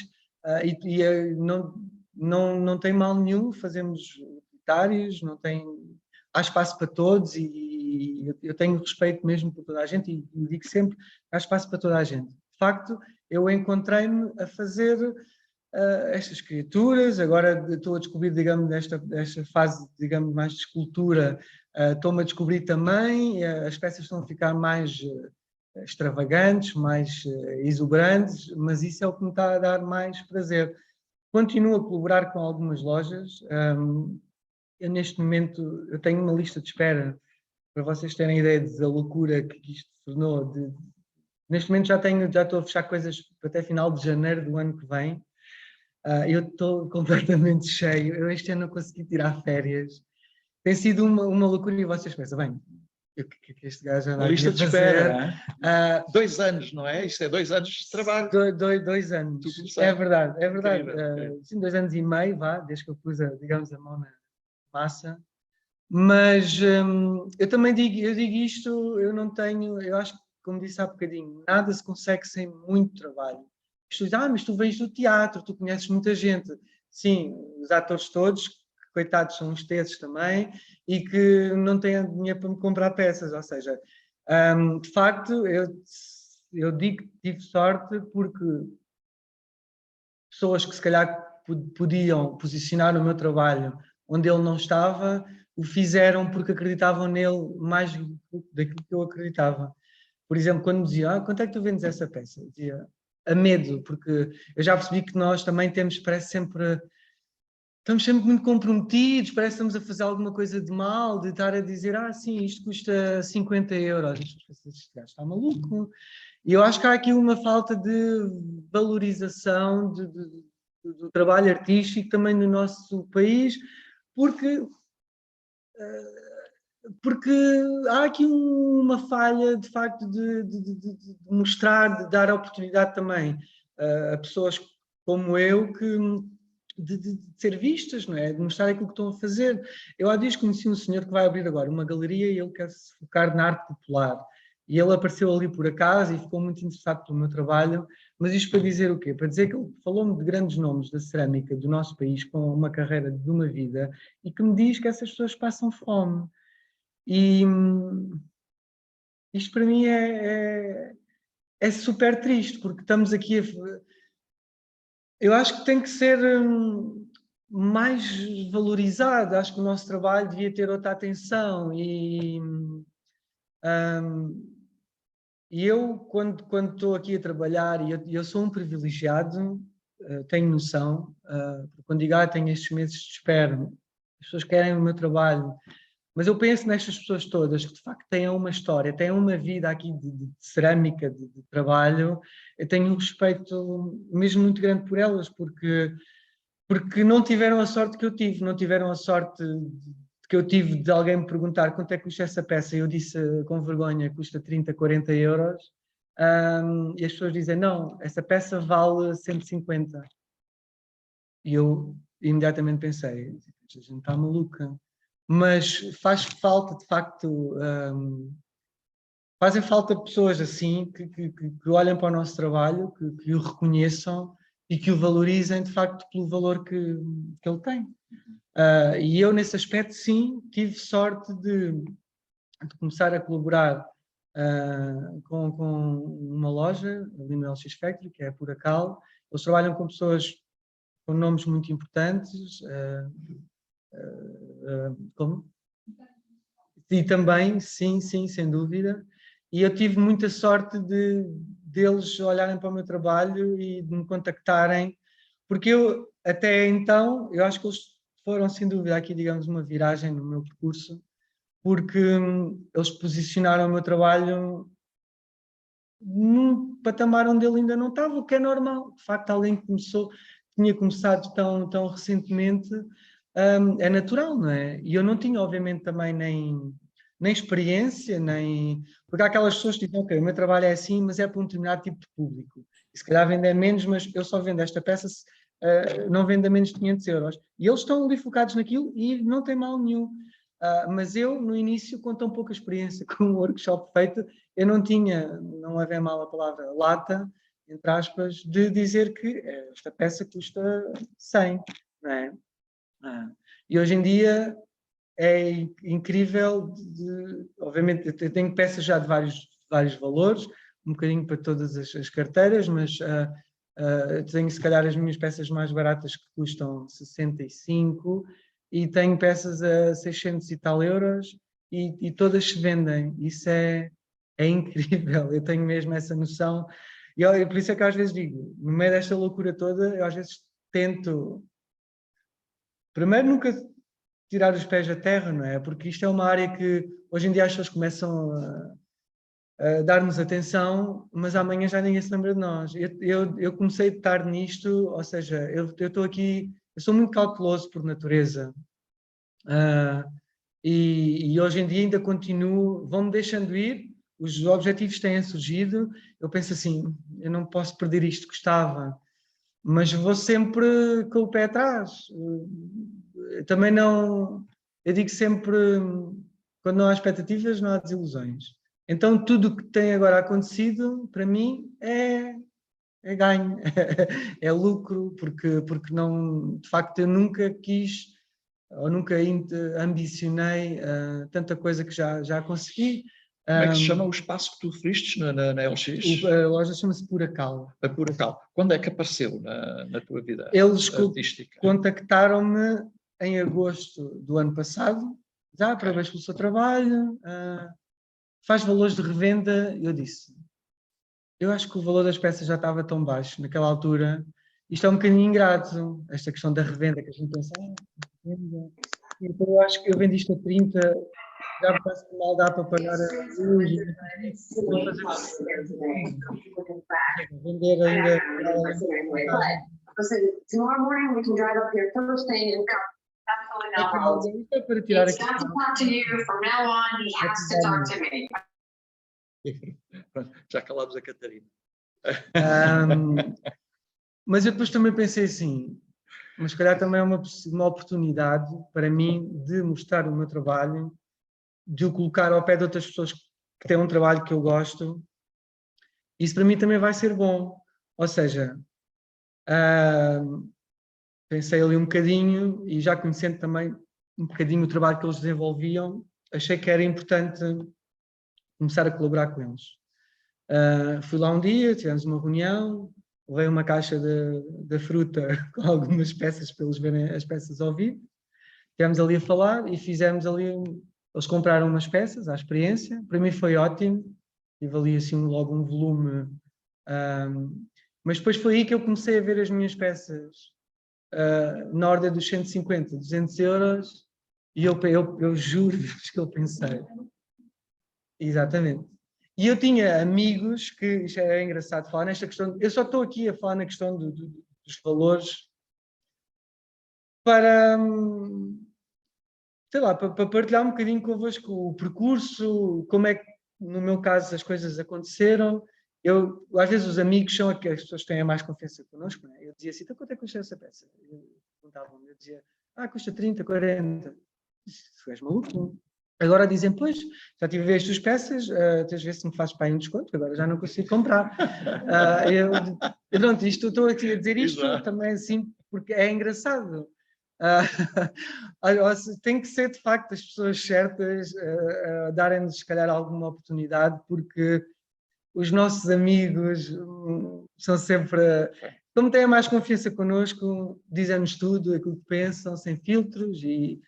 não tem mal nenhum, fazemos utilitários, há espaço para todos e eu tenho respeito mesmo por toda a gente e digo sempre, há espaço para toda a gente. De facto, eu encontrei-me a fazer estas criaturas, agora estou a descobrir, digamos, nesta fase, digamos, mais de escultura, estou-me a descobrir também, as peças estão a ficar mais extravagantes, mais exuberantes, mas isso é o que me está a dar mais prazer. Continuo a colaborar com algumas lojas, eu neste momento eu tenho uma lista de espera, para vocês terem ideia da loucura que isto se tornou. Neste momento já estou a fechar coisas até final de janeiro do ano que vem. Eu estou completamente cheio. Eu este ano não consegui tirar férias. Tem sido uma loucura e vocês pensam, bem, que este gajo anda
A
aqui
lista
a
de
fazer.
espera, não é? 2 anos, não é? Isto é 2 anos de trabalho.
2 anos.
Tu começaste.
É verdade, é verdade.
Incrível, incrível.
Sim, 2 anos e meio, vá, desde que eu pus, digamos, a mão na massa. Mas eu também digo isto, eu não tenho, eu acho que, como disse há bocadinho, nada se consegue sem muito trabalho. Mas tu vens do teatro, tu conheces muita gente. Sim, os atores todos, que, coitados, são uns tesos também, e que não têm dinheiro para me comprar peças. Ou seja, de facto, eu digo que tive sorte porque pessoas que se calhar podiam posicionar o meu trabalho onde ele não estava, o fizeram porque acreditavam nele mais daquilo que eu acreditava. Por exemplo, quando me diziam, quanto é que tu vendes essa peça? Eu dizia, a medo, porque eu já percebi que nós também temos, estamos sempre muito comprometidos, parece que estamos a fazer alguma coisa de mal, de estar a dizer, sim, isto custa 50 euros. Este gajo está maluco. E eu acho que há aqui uma falta de valorização do trabalho artístico também no nosso país, porque há aqui uma falha, de facto, de mostrar, de dar oportunidade também a pessoas como eu de ser vistas, não é? De mostrar aquilo que estão a fazer. Eu há dias conheci um senhor que vai abrir agora uma galeria e ele quer se focar na arte popular. E ele apareceu ali por acaso e ficou muito interessado pelo meu trabalho. Mas isto para dizer o quê? Para dizer que ele falou-me de grandes nomes da cerâmica do nosso país, com uma carreira de uma vida, e que me diz que essas pessoas passam fome. E isto para mim é super triste, porque estamos aqui eu acho que tem que ser mais valorizado, acho que o nosso trabalho devia ter outra atenção e eu, quando estou aqui a trabalhar, e eu sou um privilegiado, tenho noção, quando digo, tenho estes meses de espera, as pessoas querem o meu trabalho, mas eu penso nestas pessoas todas que de facto têm uma história, têm uma vida aqui de cerâmica, de trabalho. Eu tenho um respeito mesmo muito grande por elas, porque não tiveram a sorte que eu tive, não tiveram a sorte que eu tive de alguém me perguntar quanto é que custa essa peça, e eu disse com vergonha, custa 30, 40 euros, e as pessoas dizem, não, essa peça vale 150. E eu imediatamente pensei, a gente está maluca. Mas faz falta, de facto, fazem falta pessoas assim que olhem para o nosso trabalho, que o reconheçam e que o valorizem, de facto, pelo valor que ele tem. E eu, nesse aspecto, sim, tive sorte de começar a colaborar com uma loja, ali no LX Factory, que é a Puracal. Eles trabalham com pessoas com nomes muito importantes, como? E também, sim, sem dúvida. E eu tive muita sorte deles olharem para o meu trabalho e de me contactarem, porque eu, até então, eu acho que eles foram, sem dúvida, aqui, digamos, uma viragem no meu percurso, porque eles posicionaram o meu trabalho num patamar onde ele ainda não estava, o que é normal. De facto, alguém que tinha começado tão recentemente, é natural, não é? E eu não tinha, obviamente, também nem experiência, porque há aquelas pessoas que dizem, ok, o meu trabalho é assim, mas é para um determinado tipo de público. E se calhar vende menos, mas eu só vendo esta peça, não vendo a menos de 500 euros. E eles estão ali focados naquilo e não tem mal nenhum. Mas eu, no início, com tão pouca experiência com o workshop feito, eu não havia mal a palavra lata, entre aspas, de dizer que esta peça custa 100, não é? E hoje em dia é incrível, obviamente eu tenho peças já de vários valores, um bocadinho para todas as carteiras, mas tenho se calhar as minhas peças mais baratas que custam 65 e tenho peças a 600 e tal euros e todas se vendem. Isso é incrível, eu tenho mesmo essa noção. E por isso é que às vezes digo, no meio desta loucura toda, eu às vezes tento, primeiro, nunca tirar os pés da terra, não é? Porque isto é uma área que hoje em dia as pessoas começam a dar-nos atenção, mas amanhã já ninguém se lembra de nós. Eu comecei a estar nisto, ou seja, eu estou aqui, eu sou muito cauteloso por natureza. e hoje em dia ainda continuo, vão-me deixando ir, os objetivos têm surgido, eu penso assim, eu não posso perder isto, gostava, mas vou sempre com o pé atrás. Também não, eu digo sempre, quando não há expectativas, não há desilusões. Então tudo o que tem agora acontecido, para mim, é ganho, é lucro, porque não, de facto eu nunca quis, ou nunca ambicionei tanta coisa que já consegui.
Como é que se chama o espaço que tu referiste na LX?
A loja chama-se Puracal.
A Puracal. Quando é que apareceu na tua vida
Eles
artística?
contactaram-me em agosto do ano passado, já parabéns pelo seu trabalho, faz valores de revenda. Eu disse, eu acho que o valor das peças já estava tão baixo naquela altura, isto é um bocadinho ingrato, esta questão da revenda, que a gente pensa, revenda. Então eu acho que eu vendi isto a 30, já me parece que mal dá para pagar a luz, vou vender ainda.
Tomorrow morning we can drive up here first thing and absolutely no problem.
Isto é para tirar
It's
aqui.
not to talk to you from now on. He has to talk to me.
Já calámos a Catarina.
Mas eu depois também pensei assim, mas se calhar também é uma oportunidade para mim de mostrar o meu trabalho, de o colocar ao pé de outras pessoas que têm um trabalho que eu gosto. Isso para mim também vai ser bom. Ou seja, pensei ali um bocadinho e já conhecendo também um bocadinho o trabalho que eles desenvolviam, achei que era importante começar a colaborar com eles. Fui lá um dia, tivemos uma reunião, levei uma caixa de fruta com algumas peças para eles verem as peças ao vivo. Estivemos ali a falar e fizemos ali, eles compraram umas peças, à experiência, para mim foi ótimo, tive ali assim logo um volume, mas depois foi aí que eu comecei a ver as minhas peças na ordem dos 150, 200 euros, e eu juro-vos que eu pensei, exatamente. E eu tinha amigos que, isto é engraçado falar nesta questão, eu só estou aqui a falar na questão dos valores para, sei lá, para partilhar um bocadinho convosco o percurso, como é que, no meu caso, as coisas aconteceram. Às vezes os amigos são aquelas pessoas que têm mais confiança connosco, não é? Eu dizia assim, então quanto é que custa essa peça? Eu dizia, custa 30, 40. Tu és maluco? Agora dizem, pois, já tive a ver as tuas peças, tens de ver se me fazes para aí um desconto, agora já não consigo comprar. Pronto, estou aqui a dizer isto também assim, porque é engraçado. Tem que ser de facto as pessoas certas darem-nos se calhar alguma oportunidade, porque os nossos amigos são sempre, como têm mais confiança connosco, dizem-nos tudo, aquilo que pensam, sem filtros e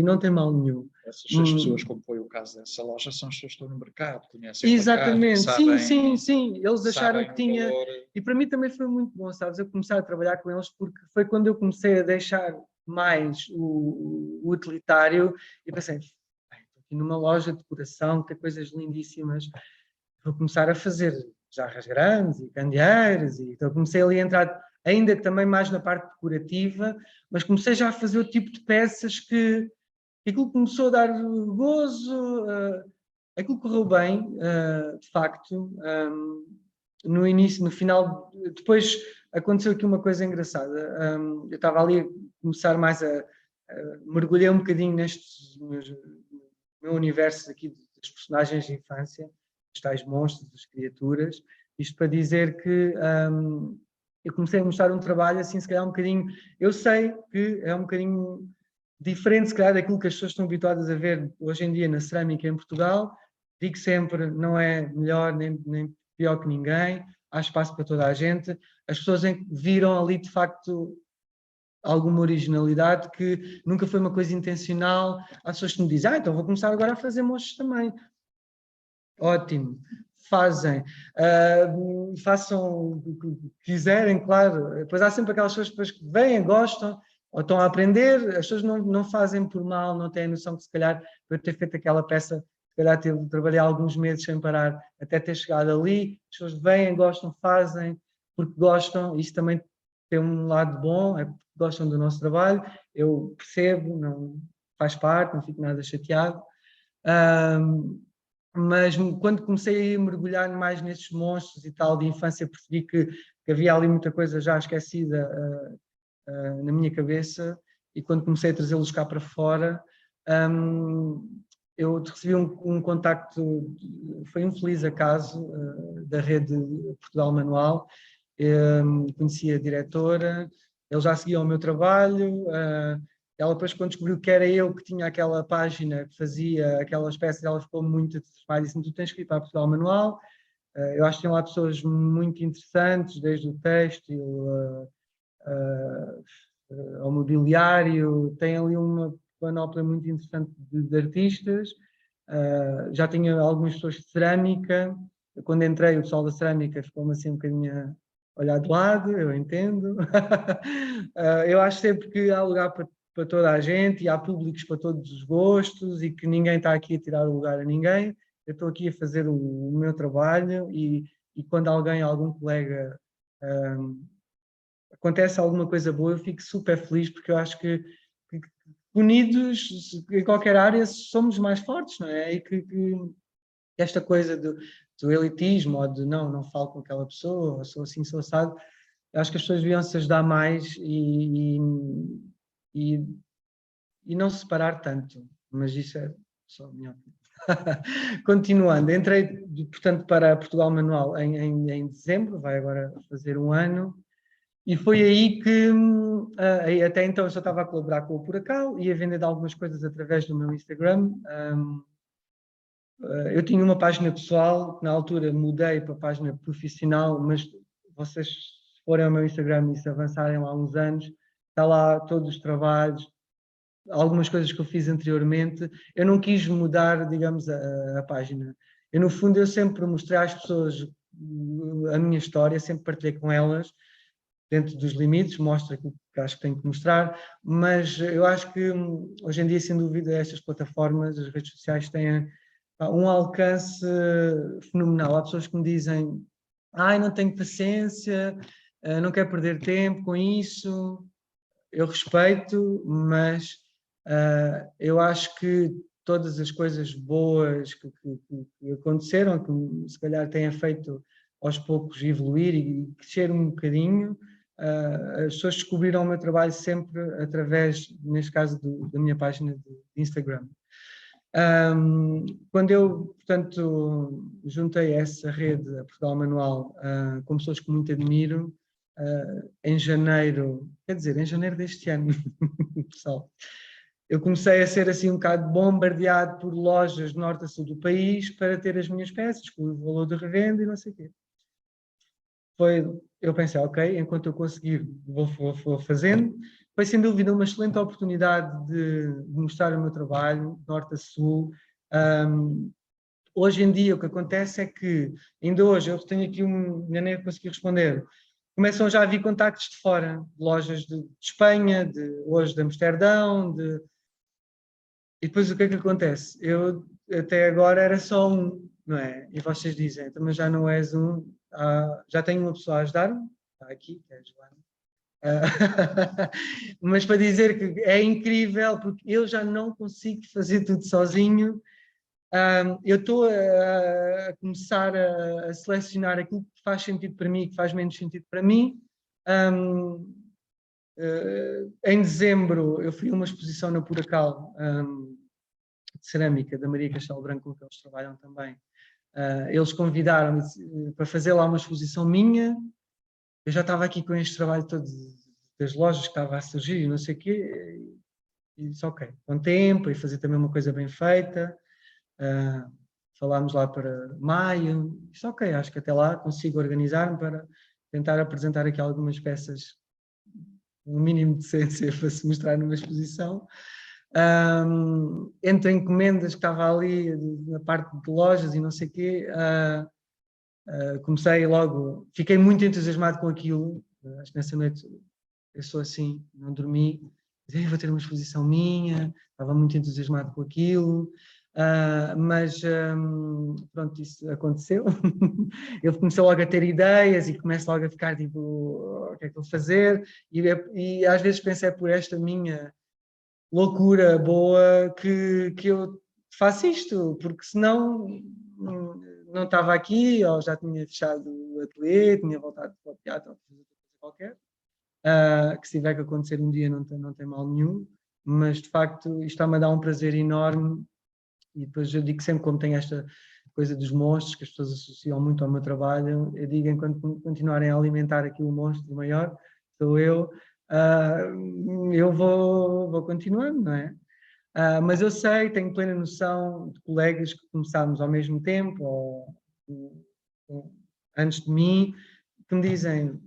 não tem mal nenhum.
Essas pessoas, como foi o caso dessa loja, são as pessoas que estão no mercado, conhecem
exatamente,
o mercado, sabem,
sim. Eles acharam que tinha.
valor.
E para mim também foi muito bom, sabes? Eu começar a trabalhar com eles porque foi quando eu comecei a deixar mais o utilitário e pensei, estou aqui numa loja de decoração, tem coisas lindíssimas, vou começar a fazer jarras grandes e candeeiros, e então comecei ali a entrar ainda também mais na parte decorativa, mas comecei já a fazer o tipo de peças que aquilo começou a dar gozo, aquilo correu bem, de facto. No início, no final, depois aconteceu aqui uma coisa engraçada. Eu estava ali a começar mais mergulhei um bocadinho neste meu universo aqui das personagens de infância, os tais monstros, as criaturas. Isto para dizer que eu comecei a mostrar um trabalho assim, se calhar um bocadinho, eu sei que é um bocadinho diferente, se calhar, daquilo que as pessoas estão habituadas a ver hoje em dia na cerâmica em Portugal. Digo sempre, não é melhor nem pior que ninguém, há espaço para toda a gente. As pessoas viram ali, de facto, alguma originalidade que nunca foi uma coisa intencional. Há pessoas que me dizem, então vou começar agora a fazer mochos também. Ótimo, fazem. Façam o que quiserem, claro. Depois há sempre aquelas pessoas que vêm, gostam, ou estão a aprender. As pessoas não fazem por mal, não têm a noção que se calhar eu ter feito aquela peça, se calhar trabalhei alguns meses sem parar até ter chegado ali. As pessoas vêm, gostam, fazem porque gostam. Isso também tem um lado bom, é porque gostam do nosso trabalho. Eu percebo, faz parte, não fico nada chateado. Mas quando comecei a mergulhar mais nesses monstros e tal de infância, percebi que havia ali muita coisa já esquecida na minha cabeça, e quando comecei a trazê-los cá para fora, eu recebi um contacto, foi um feliz acaso, da rede Portugal Manual. Conheci a diretora, eles já seguiam o meu trabalho. Ela depois, quando descobriu que era eu que tinha aquela página que fazia aquelas peças, ela ficou muito entusiasmada e disse-me: tu tens que ir para Portugal Manual. Eu acho que tem lá pessoas muito interessantes, desde o têxtil ao mobiliário, tem ali uma panóplia muito interessante de artistas. Já tinha algumas pessoas de cerâmica. Quando entrei, o pessoal da cerâmica ficou-me assim um bocadinho a olhar de lado, eu entendo. Eu acho sempre que há lugar para toda a gente e há públicos para todos os gostos e que ninguém está aqui a tirar o lugar a ninguém. Eu estou aqui a fazer o meu trabalho e quando algum colega acontece alguma coisa boa, eu fico super feliz, porque eu acho que unidos em qualquer área somos mais fortes, não é? E que esta coisa do elitismo, ou de não falo com aquela pessoa, sou assim, sou assado, acho que as pessoas deviam se ajudar mais e não se separar tanto, mas isso é só a minha opinião. Continuando, entrei, portanto, para Portugal Manual em dezembro, vai agora fazer um ano, e foi aí que, até então eu só estava a colaborar com o Puracal, ia vender algumas coisas através do meu Instagram. Eu tinha uma página pessoal, que na altura mudei para a página profissional, mas vocês, se forem ao meu Instagram e se avançarem lá uns anos, está lá todos os trabalhos, algumas coisas que eu fiz anteriormente. Eu não quis mudar, digamos, a página. No fundo, eu sempre mostrei às pessoas a minha história, sempre partilhei com elas, dentro dos limites, mostra aquilo que acho que tenho que mostrar, mas eu acho que hoje em dia, sem dúvida, estas plataformas, as redes sociais têm um alcance fenomenal. Há pessoas que me dizem: não tenho paciência, não quero perder tempo com isso. Eu respeito, mas eu acho que todas as coisas boas que aconteceram, que se calhar tenha feito aos poucos evoluir e crescer um bocadinho, as pessoas descobriram o meu trabalho sempre através, neste caso, da minha página de Instagram. Quando eu, portanto, juntei essa rede, a Portugal Manual, com pessoas que muito admiro, em janeiro deste ano, pessoal, eu comecei a ser assim um bocado bombardeado por lojas de norte a sul do país para ter as minhas peças, com o valor de revenda e não sei o quê. Eu pensei, ok, enquanto eu conseguir, vou fazendo. Foi sem dúvida uma excelente oportunidade de mostrar o meu trabalho, de norte a sul. Hoje em dia o que acontece é que, ainda hoje, eu tenho aqui ainda nem consegui responder, começam já a vir contactos de fora, de lojas de Espanha, hoje de Amsterdão, e depois o que é que acontece? Eu até agora era só um, não é? E vocês dizem, então, mas já não és um, já tenho uma pessoa a ajudar-me, está aqui, que é a Joana. Mas para dizer que é incrível, porque eu já não consigo fazer tudo sozinho. Eu estou a começar a selecionar aquilo que faz sentido para mim e que faz menos sentido para mim. Em dezembro eu fui a uma exposição na Puracal de cerâmica da Maria Castelo Branco, com que eles trabalham também. Eles convidaram-me para fazer lá uma exposição minha. Eu já estava aqui com este trabalho todo das lojas que estava a surgir e não sei o quê, e disse ok, com tempo, e fazer também uma coisa bem feita. Falámos lá para maio, disse ok, acho que até lá consigo organizar-me para tentar apresentar aqui algumas peças, um mínimo de decência para se mostrar numa exposição. Entre encomendas que estava ali na parte de lojas e não sei o quê, comecei logo, fiquei muito entusiasmado com aquilo. Acho que nessa noite eu sou assim, não dormi, vou ter uma exposição minha, estava muito entusiasmado com aquilo. Mas pronto, isso aconteceu. Eu comecei logo a ter ideias e começo logo a ficar tipo, o que é que vou fazer? E às vezes penso por esta minha loucura boa que eu faço isto, porque senão não estava aqui, ou já tinha fechado o ateliê, tinha voltado para o teatro, ou fazer outra coisa qualquer. Que se tiver que acontecer um dia não tem mal nenhum, mas de facto isto está-me a dar um prazer enorme. E depois eu digo sempre, como tem esta coisa dos monstros, que as pessoas associam muito ao meu trabalho, eu digo, enquanto continuarem a alimentar aqui o monstro maior, sou eu vou continuando, não é? Mas eu sei, tenho plena noção de colegas que começámos ao mesmo tempo, ou antes de mim, que me dizem: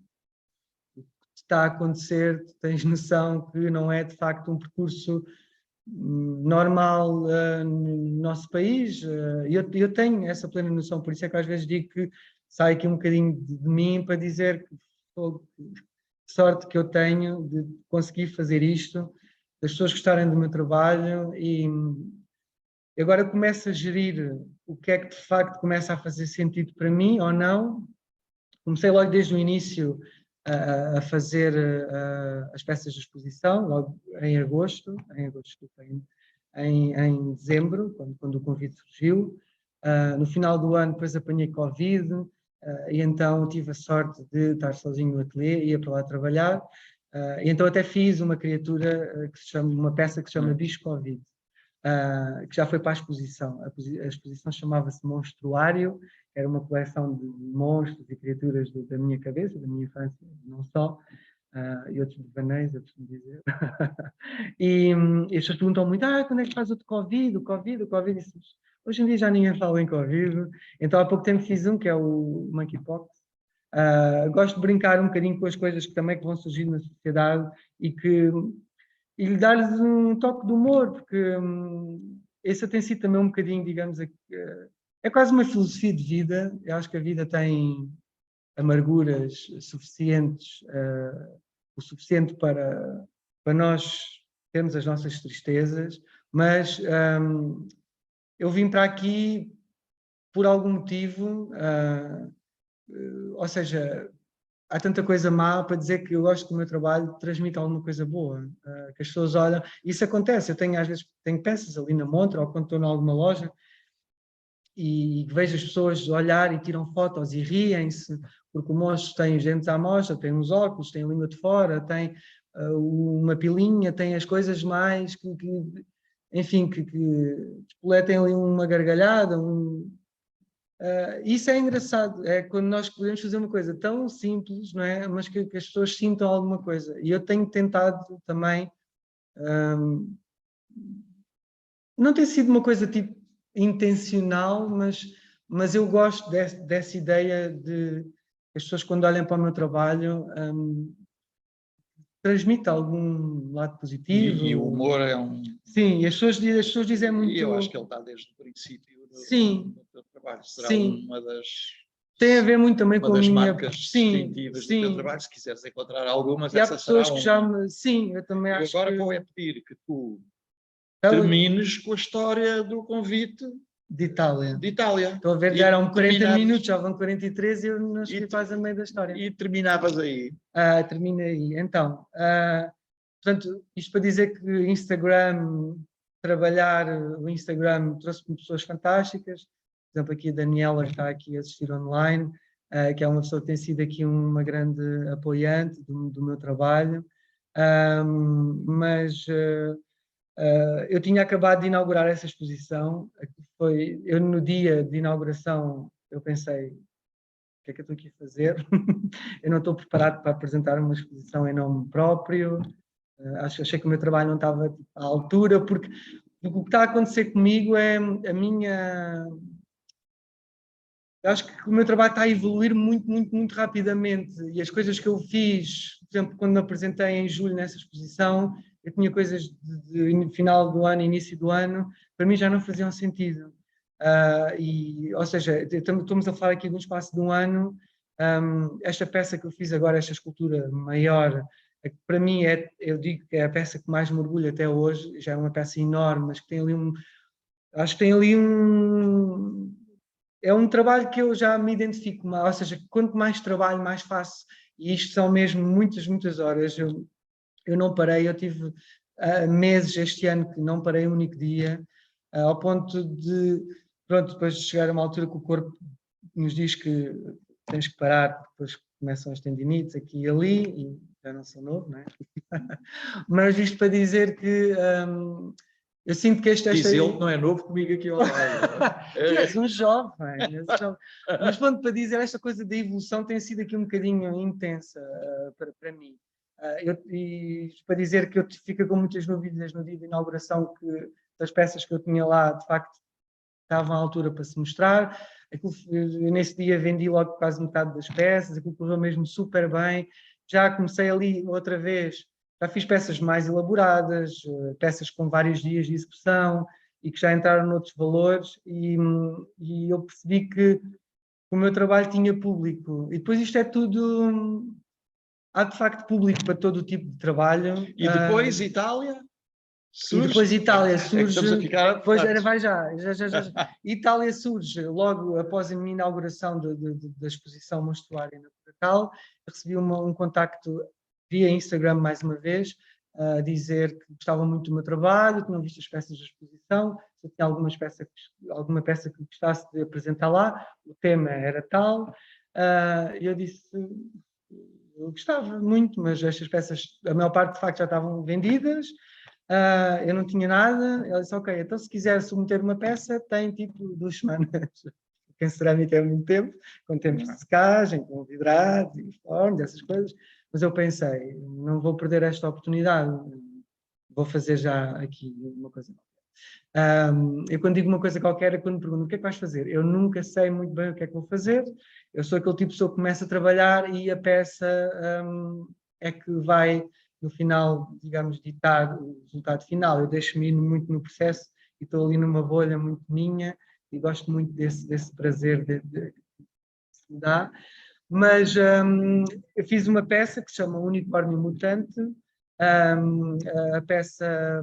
o que está a acontecer, tu tens noção que não é de facto um percurso normal no nosso país. Eu tenho essa plena noção, por isso é que às vezes digo que sai aqui um bocadinho de mim para dizer que sorte que eu tenho de conseguir fazer isto, das pessoas gostarem do meu trabalho, e agora começo a gerir o que é que de facto começa a fazer sentido para mim ou não. Comecei logo desde o início a fazer as peças de exposição, logo em agosto, em dezembro, quando o convite surgiu. No final do ano depois apanhei Covid, e então tive a sorte de estar sozinho no ateliê, ia para lá trabalhar, e então até fiz uma criatura que se chama, uma peça que se chama Bicho Covid, que já foi para a exposição. A exposição chamava-se Monstruário, era uma coleção de monstros e criaturas da minha cabeça, da minha infância, não só, e outros devaneios, eu costumo dizer. E as pessoas perguntam muito: quando é que faz o Covid? O Covid? E hoje em dia já ninguém fala em Covid, então há pouco tempo fiz um, que é o Monkeypox. Gosto de brincar um bocadinho com as coisas que também vão surgir na sociedade e lhe dar-lhes um toque de humor, porque esse tem sido também um bocadinho, digamos, é quase uma filosofia de vida. Eu acho que a vida tem amarguras suficientes, o suficiente para nós termos as nossas tristezas, mas eu vim para aqui por algum motivo, ou seja, há tanta coisa má para dizer que eu gosto do meu trabalho, transmite alguma coisa boa, que as pessoas olham. Isso acontece, às vezes tenho peças ali na montra, ou quando estou em alguma loja, e vejo as pessoas olhar e tiram fotos e riem-se, porque o monstro tem os dentes à mostra, tem uns óculos, tem a língua de fora, tem uma pilinha, tem as coisas mais enfim, que despoletem ali uma gargalhada. Isso é engraçado, é quando nós podemos fazer uma coisa tão simples, não é? Mas que as pessoas sintam alguma coisa. E eu tenho tentado também, não tem sido uma coisa tipo intencional, mas eu gosto dessa ideia de as pessoas, quando olham para o meu trabalho, transmite algum lado positivo.
E o humor é um...
Sim, as pessoas dizem muito...
E eu acho que ele está desde o princípio
sim,
do teu trabalho. Será
sim.
uma das...
Tem a ver muito também
uma
com a
das
minha...
marcas distintivas do teu trabalho. Se quiseres encontrar algumas,
E há
essa
pessoas
será
que
uma.
já me... Sim, eu também
Eu
acho
agora
que...
vou pedir que tu termines com a história do convite
de Itália.
de Itália.
Estou a ver, já eram 40 minutos, já vão 43 e eu não cheguei quase a meio da história.
E terminavas aí.
Termina aí. Então, portanto, isto para dizer que Instagram, trabalhar o Instagram trouxe-me pessoas fantásticas. Por exemplo, aqui a Daniela, que está aqui a assistir online, que é uma pessoa que tem sido aqui uma grande apoiante do meu trabalho. Mas eu tinha acabado de inaugurar essa exposição. Eu, no dia de inauguração, eu pensei: o que é que eu estou aqui a fazer? Eu não estou preparado para apresentar uma exposição em nome próprio. Achei que o meu trabalho não estava à altura, porque o que está a acontecer comigo é a minha... Eu acho que o meu trabalho está a evoluir muito, muito, muito rapidamente, e as coisas que eu fiz, por exemplo, quando me apresentei em julho nessa exposição, eu tinha coisas de final do ano, início do ano, para mim já não faziam sentido. Ou seja, estamos a falar aqui de um espaço de um ano. Esta peça que eu fiz agora, esta escultura maior, para mim eu digo que é a peça que mais me orgulha até hoje. Já é uma peça enorme, mas que tem ali acho que tem ali é um trabalho que eu já me identifico mais, ou seja, quanto mais trabalho, mais faço, e isto são mesmo muitas, muitas horas. Eu não parei, eu tive meses este ano que não parei um único dia, ao ponto de, pronto, depois de chegar a uma altura que o corpo nos diz que tens que parar, porque depois começam as tendinites aqui e ali, e já não sou novo, não é? Mas isto para dizer que eu sinto que
Diz ele que não é novo comigo aqui ao lado.
Tu és um jovem, és um jovem. Mas pronto, para dizer, esta coisa da evolução tem sido aqui um bocadinho intensa para mim. E para dizer que eu fico com muitas dúvidas no dia de inauguração, que das peças que eu tinha lá, de facto, estavam à altura para se mostrar. Eu, nesse dia vendi logo quase metade das peças, aquilo correu mesmo super bem. Já comecei ali outra vez, já fiz peças mais elaboradas, peças com vários dias de execução e que já entraram noutros valores, e eu percebi que o meu trabalho tinha público. E depois isto é tudo... Há de facto público para todo o tipo de trabalho.
E depois Itália? Surge.
E depois Itália surge.
Estamos a ficar
Depois vai já. Itália surge logo após a minha inauguração da exposição monstruária na Portugal. Recebi um contacto via Instagram mais uma vez, a dizer que gostavam muito do meu trabalho, que não visto as peças da exposição, se eu tinha alguma peça que gostasse de apresentar lá, o tema era tal. Eu disse, eu gostava muito, mas estas peças, a maior parte de facto já estavam vendidas, eu não tinha nada. Ela disse, ok, então se quiser submeter uma peça, tem tipo 2 semanas. Porque em cerâmica é muito tempo, com tempos de secagem, com vidrados e fornos, essas coisas. Mas eu pensei, não vou perder esta oportunidade, vou fazer já aqui uma coisa qualquer. Eu quando digo uma coisa qualquer é quando me perguntam o que é que vais fazer. Eu nunca sei muito bem o que é que vou fazer. Eu sou aquele tipo de pessoa que começa a trabalhar e a peça é que vai, no final, digamos, ditar o resultado final. Eu deixo-me ir muito no processo e estou ali numa bolha muito minha e gosto muito desse prazer que se me dá. Mas eu fiz uma peça que se chama Unicórnio Mutante. A peça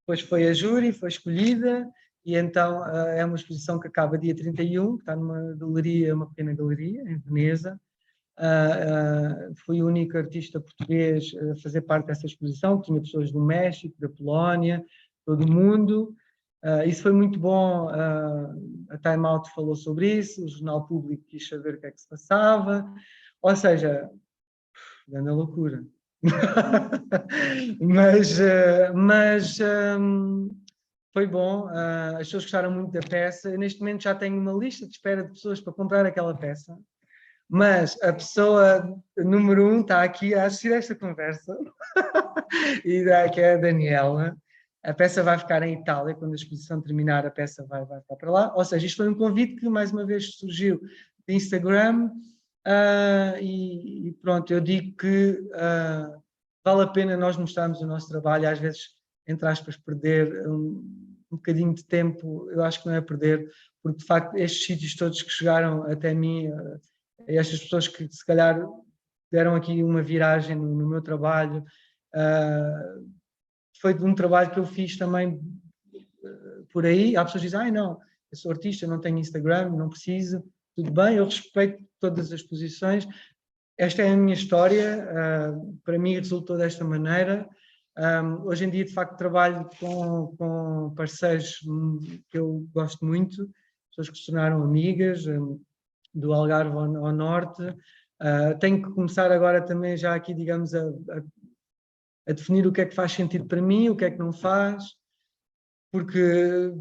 depois foi a júri, foi escolhida, e então é uma exposição que acaba dia 31, que está numa galeria, uma pequena galeria, em Veneza. Fui o único artista português a fazer parte dessa exposição, tinha pessoas do México, da Polónia, todo o mundo. Isso foi muito bom, a Time Out falou sobre isso, o Jornal Público quis saber o que é que se passava, ou seja, grande loucura. mas foi bom, as pessoas gostaram muito da peça. Eu, neste momento, já tenho uma lista de espera de pessoas para comprar aquela peça, mas a pessoa número 1 está aqui a assistir a esta conversa, que é a Daniela. A peça vai ficar em Itália, quando a exposição terminar, a peça vai ficar para lá. Ou seja, isto foi um convite que, mais uma vez, surgiu de Instagram, e pronto, eu digo que vale a pena nós mostrarmos o nosso trabalho, às vezes, entre aspas, perder um bocadinho de tempo, eu acho que não é perder, porque, de facto, estes sítios todos que chegaram até mim, estas pessoas que, se calhar, deram aqui uma viragem no meu trabalho, foi de um trabalho que eu fiz também por aí. Há pessoas que dizem, não, eu sou artista, não tenho Instagram, não preciso. Tudo bem, eu respeito todas as posições. Esta é a minha história, para mim resultou desta maneira. Hoje em dia, de facto, trabalho com parceiros que eu gosto muito, pessoas que se tornaram amigas, do Algarve ao Norte. Tenho que começar agora também já aqui, digamos, a definir o que é que faz sentido para mim, o que é que não faz, porque,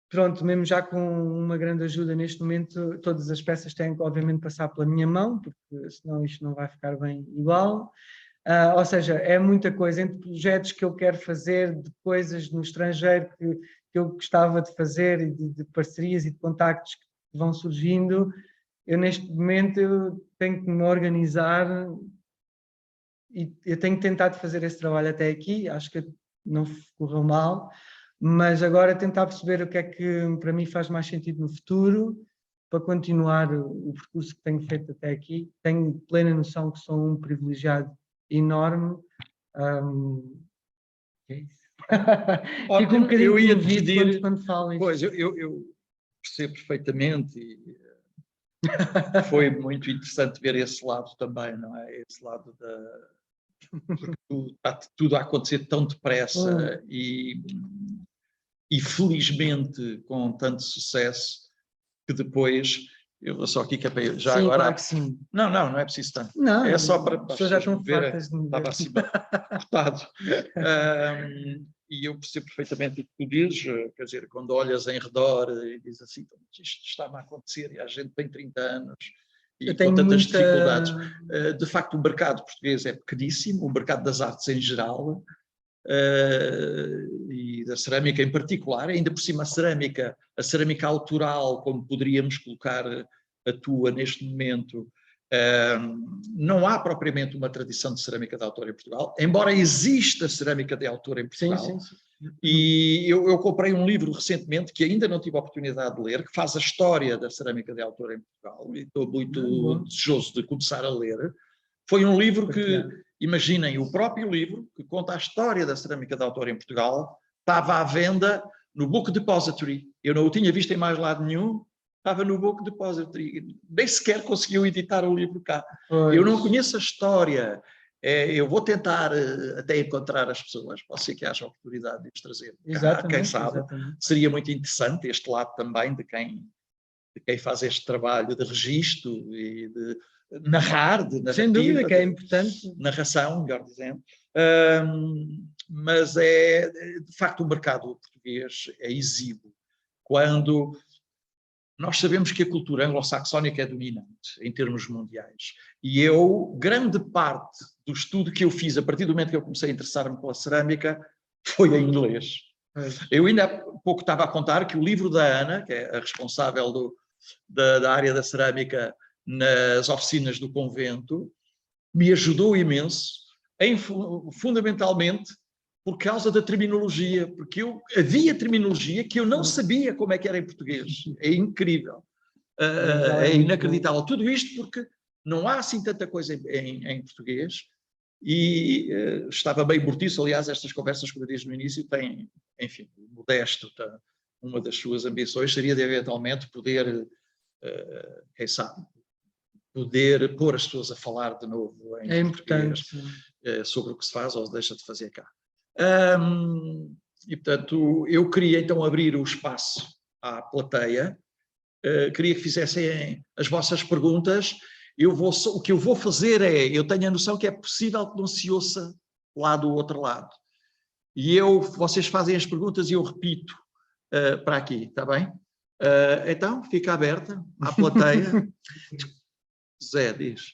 pronto, mesmo já com uma grande ajuda neste momento, todas as peças têm que, obviamente, passar pela minha mão, porque senão isto não vai ficar bem igual. Ou seja, é muita coisa, entre projetos que eu quero fazer, de coisas no estrangeiro que eu gostava de fazer, e de parcerias e de contactos que vão surgindo. Eu, neste momento, eu tenho que me organizar e eu tenho tentado fazer esse trabalho até aqui, acho que não correu mal, mas agora tentar perceber o que é que para mim faz mais sentido no futuro, para continuar o percurso que tenho feito até aqui. Tenho plena noção que sou um privilegiado enorme. É isso. Fico um bocadinho comovido quando falo isto.
Pois, eu percebo perfeitamente, e foi muito interessante ver esse lado também, não é? Esse lado porque está tudo a acontecer tão depressa e felizmente com tanto sucesso que depois, eu vou só aqui que é para já
Sim,
agora...
claro que sim.
Não é preciso tanto.
Não,
É só para
as
as
pessoas já
pessoas
estão
me verem.
fartas de me
Estava
ver.
assim cortado. E eu percebo perfeitamente o que tu dizes, quer dizer, quando olhas em redor e dizes assim, isto está-me a acontecer e a gente tem 30 anos e
Eu
com
tenho
tantas
muita...
dificuldades. De facto, o mercado português é pequeníssimo, o mercado das artes em geral, e da cerâmica em particular, ainda por cima a cerâmica autoral, como poderíamos colocar a tua neste momento, não há propriamente uma tradição de cerâmica de autor em Portugal, embora exista cerâmica de autor em Portugal.
Sim.
E eu comprei um livro recentemente que ainda não tive a oportunidade de ler, que faz a história da cerâmica de autor em Portugal, e estou muito desejoso de começar a ler. Foi um livro que, imaginem, o próprio livro, que conta a história da cerâmica de autor em Portugal, estava à venda no Book Depository. Eu não o tinha visto em mais lado nenhum, estava no Book Depository. Nem sequer conseguiu editar o livro cá.
Pois.
Eu não conheço a história. Eu vou tentar até encontrar as pessoas, pode ser que haja oportunidade de os trazer cá, quem sabe.
Exatamente.
Seria muito interessante este lado também de quem faz este trabalho de registro e de narrar, de narrativa.
Sem dúvida que é importante.
Narração, melhor dizendo. Mas de facto, o mercado português é exíguo. Quando nós sabemos que a cultura anglo-saxónica é dominante em termos mundiais. E grande parte do estudo que eu fiz, a partir do momento que eu comecei a interessar-me pela cerâmica, foi em inglês. Eu ainda há pouco estava a contar que o livro da Ana, que é a responsável da área da cerâmica nas oficinas do convento, me ajudou imenso, fundamentalmente por causa da terminologia, porque havia terminologia que eu não sabia como é que era em português. É incrível. É inacreditável. Tudo isto porque não há assim tanta coisa em português e estava bem mortiço. Aliás, estas conversas que eu disse no início têm, enfim, Modesto, uma das suas ambições seria de eventualmente poder, quem sabe, poder pôr as pessoas a falar de novo em português sobre o que se faz ou deixa de fazer cá. E, portanto, eu queria então abrir o espaço à plateia, queria que fizessem as vossas perguntas. O que eu vou fazer eu tenho a noção que é possível que não se ouça lá do outro lado. E vocês fazem as perguntas e eu repito para aqui, está bem? Então, fica aberta à plateia. Zé, diz.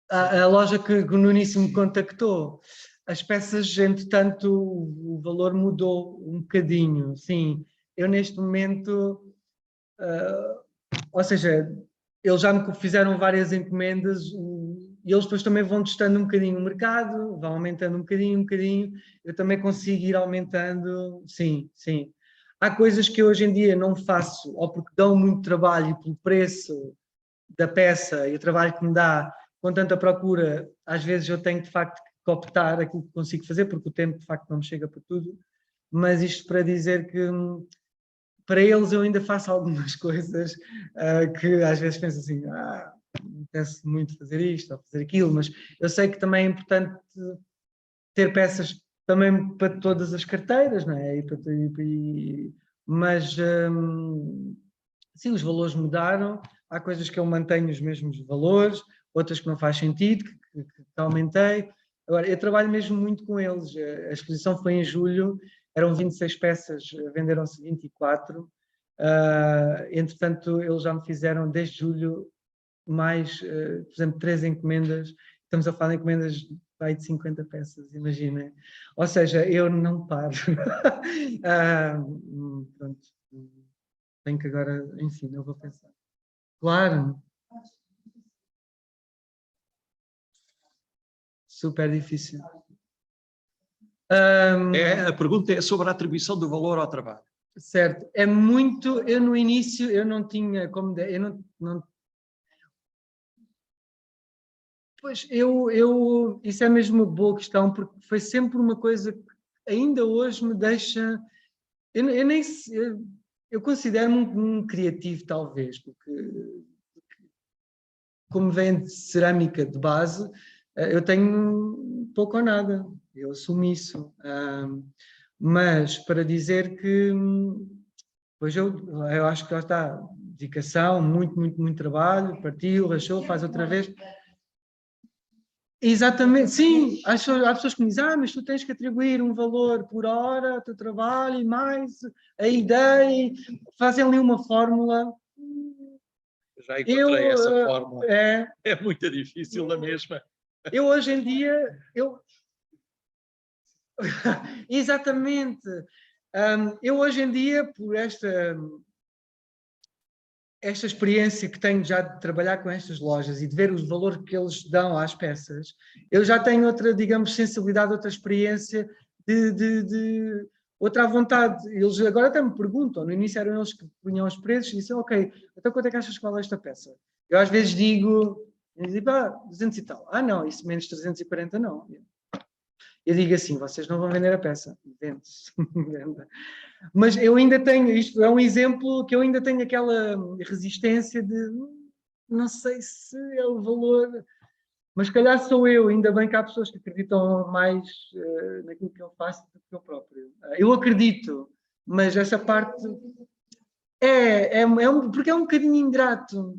A loja que no início me contactou, as peças, entretanto, o valor mudou um bocadinho. Sim, eu neste momento, ou seja, eles já me fizeram várias encomendas e eles depois também vão testando um bocadinho o mercado, vão aumentando um bocadinho, eu também consigo ir aumentando, sim. Há coisas que eu hoje em dia não faço, ou porque dão muito trabalho e pelo preço da peça e o trabalho que me dá, com tanta procura, às vezes eu tenho de facto que optar aquilo que consigo fazer, porque o tempo de facto não me chega para tudo, mas isto para dizer que para eles eu ainda faço algumas coisas que às vezes penso assim, me apetece muito fazer isto ou fazer aquilo, mas eu sei que também é importante ter peças também para todas as carteiras, não é? Mas sim, os valores mudaram, há coisas que eu mantenho os mesmos valores, outras que não faz sentido, que aumentei. Agora, eu trabalho mesmo muito com eles. A exposição foi em julho, eram 26 peças, venderam-se 24. Entretanto, eles já me fizeram desde julho mais, por exemplo, 3 encomendas. Estamos a falar de encomendas de 50 peças, imaginem. Ou seja, eu não paro. Pronto. Tenho que agora, enfim, eu vou pensar. Claro. Super difícil.
A pergunta é sobre a atribuição do valor ao trabalho.
Certo. É muito... Eu no início, eu não tinha como... Eu não pois, isso é mesmo uma boa questão, porque foi sempre uma coisa que ainda hoje me deixa... Eu nem eu considero-me um criativo, talvez, porque como vem de cerâmica de base, eu tenho pouco ou nada, eu assumo isso. Mas para dizer que, pois eu acho que lá está, dedicação, muito trabalho, partiu, rachou, faz outra vez. Exatamente, sim, há pessoas que me dizem, mas tu tens que atribuir um valor por hora ao teu trabalho e mais a ideia, fazem ali uma fórmula.
Já encontrei essa
Eu,
fórmula.
é,
É muito difícil a mesma.
eu hoje em dia, exatamente, eu hoje em dia, por esta experiência que tenho já de trabalhar com estas lojas e de ver os valores que eles dão às peças, eu já tenho outra, digamos, sensibilidade, outra experiência de outra vontade. Eles agora até me perguntam, no início eram eles que punham os preços e disseram, ok, então quanto é que achas que vale esta peça? Eu às vezes digo, 200 e tal. Ah não, isso menos 340 não. Eu digo assim, vocês não vão vender a peça. Vende-se. Mas eu ainda tenho, isto é um exemplo que eu ainda tenho aquela resistência de não sei se é o valor, mas se calhar sou eu, ainda bem que há pessoas que acreditam mais naquilo que eu faço do que eu próprio. Eu acredito, mas essa parte porque é um bocadinho ingrato,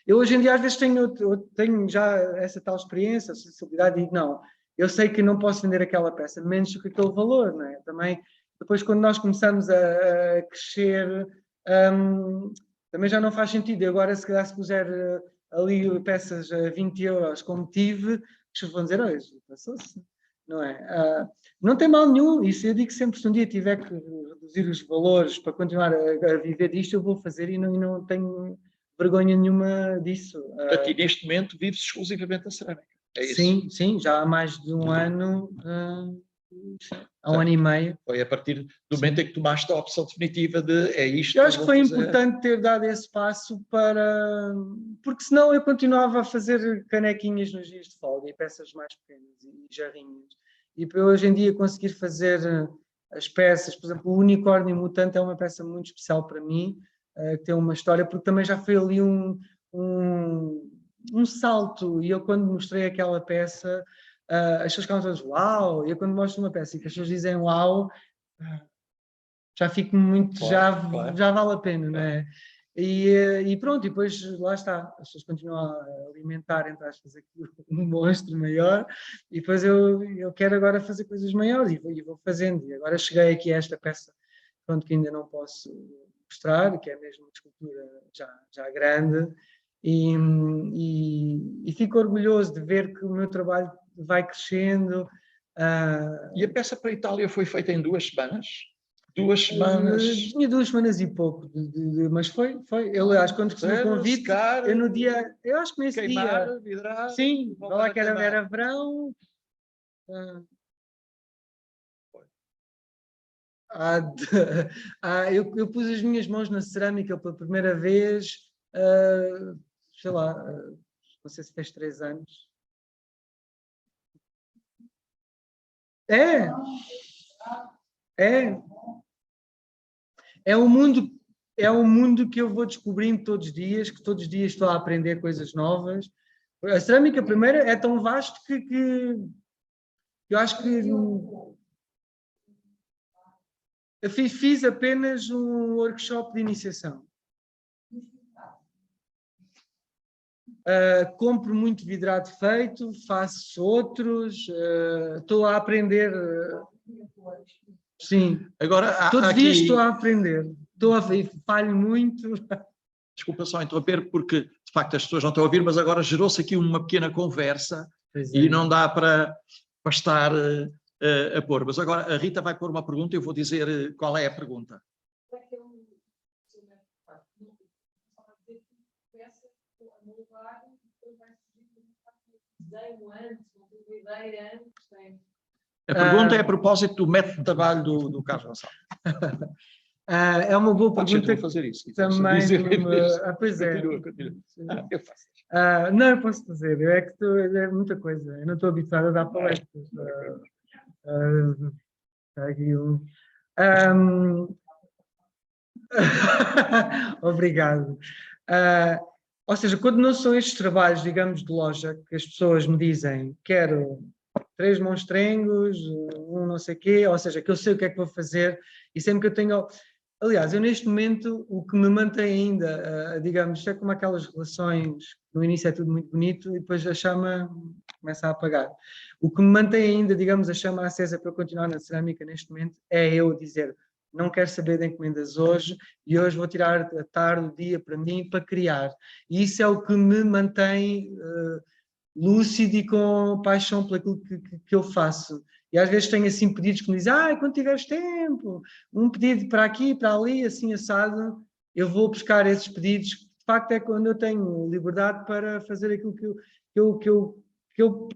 Eu hoje em dia às vezes tenho já essa tal experiência, essa sensibilidade e digo, não, eu sei que não posso vender aquela peça, menos do que aquele valor, não é? Também, depois quando nós começamos a crescer, também já não faz sentido. Agora, se calhar, se puser ali peças a 20 euros, como tive, as pessoas vão dizer, olha, passou-se, não é? Não tem mal nenhum, isso eu digo sempre, se um dia tiver que reduzir os valores para continuar a viver disto, eu vou fazer e não tenho vergonha nenhuma disso.
Portanto, e neste momento vives exclusivamente da cerâmica. É isso?
Sim, já há mais de um ano, há um ano e meio.
Foi a partir do momento em que tomaste a opção definitiva de é isto
Eu acho
que
que
eu
foi
vou fazer.
importante ter dado esse passo para... Porque senão eu continuava a fazer canequinhas nos dias de folga e peças mais pequenas e jarrinhas. E para eu hoje em dia conseguir fazer as peças, por exemplo, o Unicórnio Mutante é uma peça muito especial para mim, que tem uma história, porque também já foi ali um salto. E eu quando mostrei aquela peça, as pessoas ficavam todas uau! E eu quando mostro uma peça e que as pessoas dizem uau, já fico muito,
Claro.
já vale a pena, não é? E pronto, e depois lá está, as pessoas continuam a alimentar, entre aspas, aqui um monstro maior, e depois eu quero agora fazer coisas maiores e vou fazendo. E agora cheguei aqui a esta peça, pronto, que ainda não posso mostrar, que é mesmo uma escultura já grande, e fico orgulhoso de ver que o meu trabalho vai crescendo.
E a peça para a Itália foi feita em 2 semanas? 2 semanas?
Tinha 2 semanas e pouco, mas foi. Eu acho que quando recebi o convite,
secar,
eu no dia, eu acho que nesse
queimar,
dia,
vidrar,
sim,
voltar
lá
a
que era
queimar.
verão, eu pus as minhas mãos na cerâmica pela primeira vez, sei lá, não sei se fez 3 anos. É, é. É um mundo que eu vou descobrindo todos os dias, que todos os dias estou a aprender coisas novas. A cerâmica, primeiro, é tão vasto que eu acho que eu fiz apenas um workshop de iniciação. Compro muito vidrado feito, faço outros, estou a aprender. Sim,
Agora,
todos os
aqui...
dias estou a aprender. Falho muito.
Desculpa só interromper, porque de facto as pessoas não estão a ouvir, mas agora gerou-se aqui uma pequena conversa e não dá para estar a pôr. Mas agora a Rita vai pôr uma pergunta e eu vou dizer qual é a pergunta. A pergunta é a propósito do método de trabalho do Carlos Gonçalves.
É uma boa pergunta.
Vou fazer isso.
Também. Pois é.
Continua. Eu faço.
Não, eu posso fazer. É que é muita coisa. Eu não estou habituado a dar palestras. Aqui Obrigado. Ou seja, quando não são estes trabalhos, digamos, de loja, que as pessoas me dizem, quero 3 monstrengos, um não sei quê, ou seja, que eu sei o que é que vou fazer, e sempre que eu tenho... Aliás, eu neste momento, o que me mantém ainda, digamos, é como aquelas relações, no início é tudo muito bonito e depois a chama começa a apagar. O que me mantém ainda, digamos, a chama acesa para eu continuar na cerâmica neste momento, é eu dizer, não quero saber de encomendas hoje, e hoje vou tirar a tarde, o dia para mim, para criar. E isso é o que me mantém lúcido e com paixão por aquilo que eu faço. E às vezes tenho assim pedidos que me dizem, quando tiveres tempo, um pedido para aqui, para ali, assim assado, eu vou buscar esses pedidos. De facto é quando eu tenho liberdade para fazer aquilo que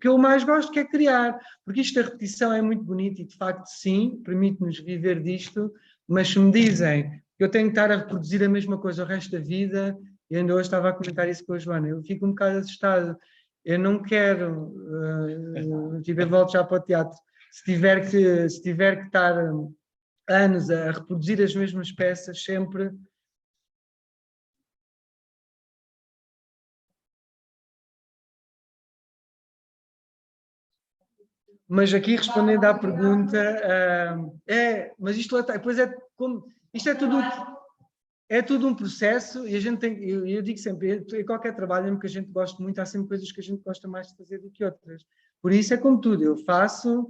eu mais gosto, que é criar. Porque isto da repetição é muito bonito e de facto sim, permite-nos viver disto, mas se me dizem que eu tenho que estar a reproduzir a mesma coisa o resto da vida, eu ainda hoje estava a comentar isso com a Joana, eu fico um bocado assustado. Eu não quero, tipo, eu volto já para o teatro, se tiver que estar anos a reproduzir as mesmas peças sempre. Mas aqui respondendo à pergunta, mas isto lá está, depois é como, isto é tudo um processo e a gente tem, eu digo sempre, em qualquer trabalho, mesmo que a gente goste muito, há sempre coisas que a gente gosta mais de fazer do que outras. Por isso é como tudo, eu faço,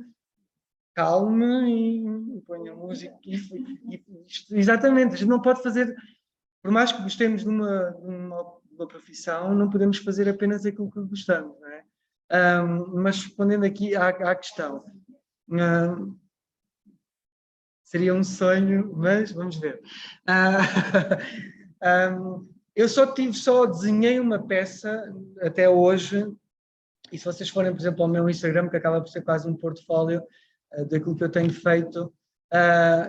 calmo e ponho a música. Exatamente, a gente não pode fazer, por mais que gostemos de uma profissão, não podemos fazer apenas aquilo que gostamos, não é? Mas respondendo aqui à questão, seria um sonho, mas vamos ver. Eu só desenhei uma peça até hoje, e se vocês forem, por exemplo, ao meu Instagram, que acaba por ser quase um portfólio daquilo que eu tenho feito,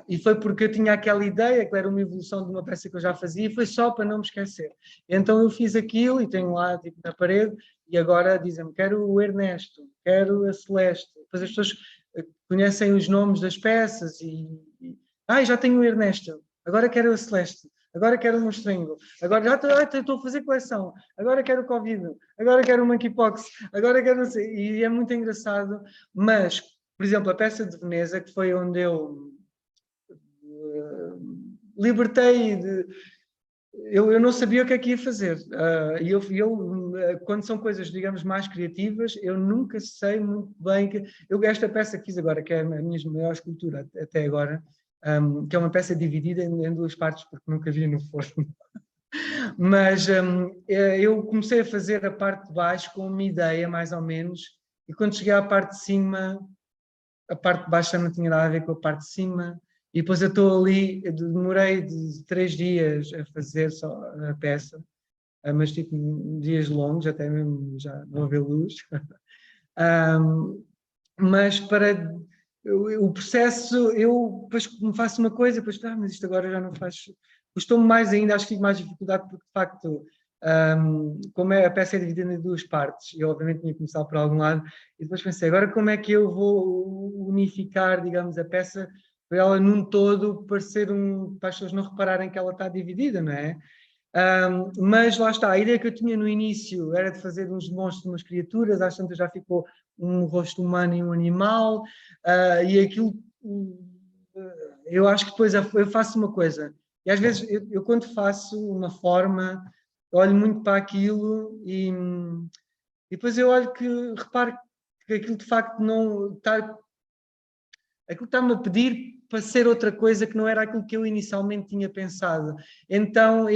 e foi porque eu tinha aquela ideia, que era uma evolução de uma peça que eu já fazia, e foi só para não me esquecer. Então eu fiz aquilo e tenho lá tipo, na parede, e agora dizem-me, quero o Ernesto, quero a Celeste. Depois as pessoas conhecem os nomes das peças e já tenho o Ernesto, agora quero a Celeste, agora quero o Monstrengo, agora já estou a fazer coleção, agora quero o Covid, agora quero o Monkeypox, agora quero não sei, e é muito engraçado, mas, por exemplo, a peça de Veneza, que foi onde eu libertei de... Eu não sabia o que é que ia fazer. Quando são coisas, digamos, mais criativas, eu nunca sei muito bem... esta peça que fiz agora, que é a minha maior escultura até agora, que é uma peça dividida em 2 partes, porque nunca vi no forno. Mas eu comecei a fazer a parte de baixo com uma ideia, mais ou menos, e quando cheguei à parte de cima, a parte de baixo não tinha nada a ver com a parte de cima, e depois eu estou ali, demorei de 3 dias a fazer só a peça, mas tipo dias longos, até mesmo já não haver luz. Mas para o processo, eu depois me faço uma coisa, depois, mas isto agora já não faz... Custou-me mais ainda, acho que tive mais dificuldade, porque de facto, como a peça é dividida em 2 partes, eu obviamente tinha que começar por algum lado, e depois pensei, agora como é que eu vou unificar, digamos, a peça para ela num todo parecer para as pessoas não repararem que ela está dividida, não é? Mas lá está, a ideia que eu tinha no início era de fazer uns monstros, umas criaturas, às tantas já ficou um rosto humano e um animal, e aquilo, eu acho que depois eu faço uma coisa, e às vezes eu quando faço uma forma, olho muito para aquilo e depois eu olho reparo que aquilo de facto não está, aquilo está-me a pedir para ser outra coisa que não era aquilo que eu inicialmente tinha pensado. Então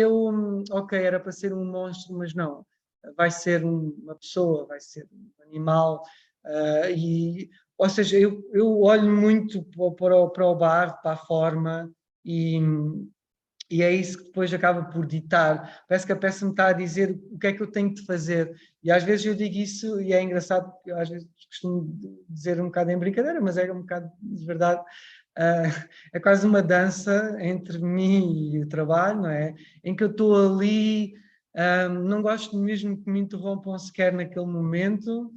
ok, era para ser um monstro, mas não, vai ser uma pessoa, vai ser um animal, ou seja, eu olho muito para o barro, para a forma, e é isso que depois acaba por ditar. Parece que a peça me está a dizer o que é que eu tenho de fazer. E às vezes eu digo isso e é engraçado, porque às vezes costumo dizer um bocado em brincadeira, mas é um bocado de verdade. É quase uma dança entre mim e o trabalho, não é? Em que eu estou ali, não gosto mesmo que me interrompam sequer naquele momento,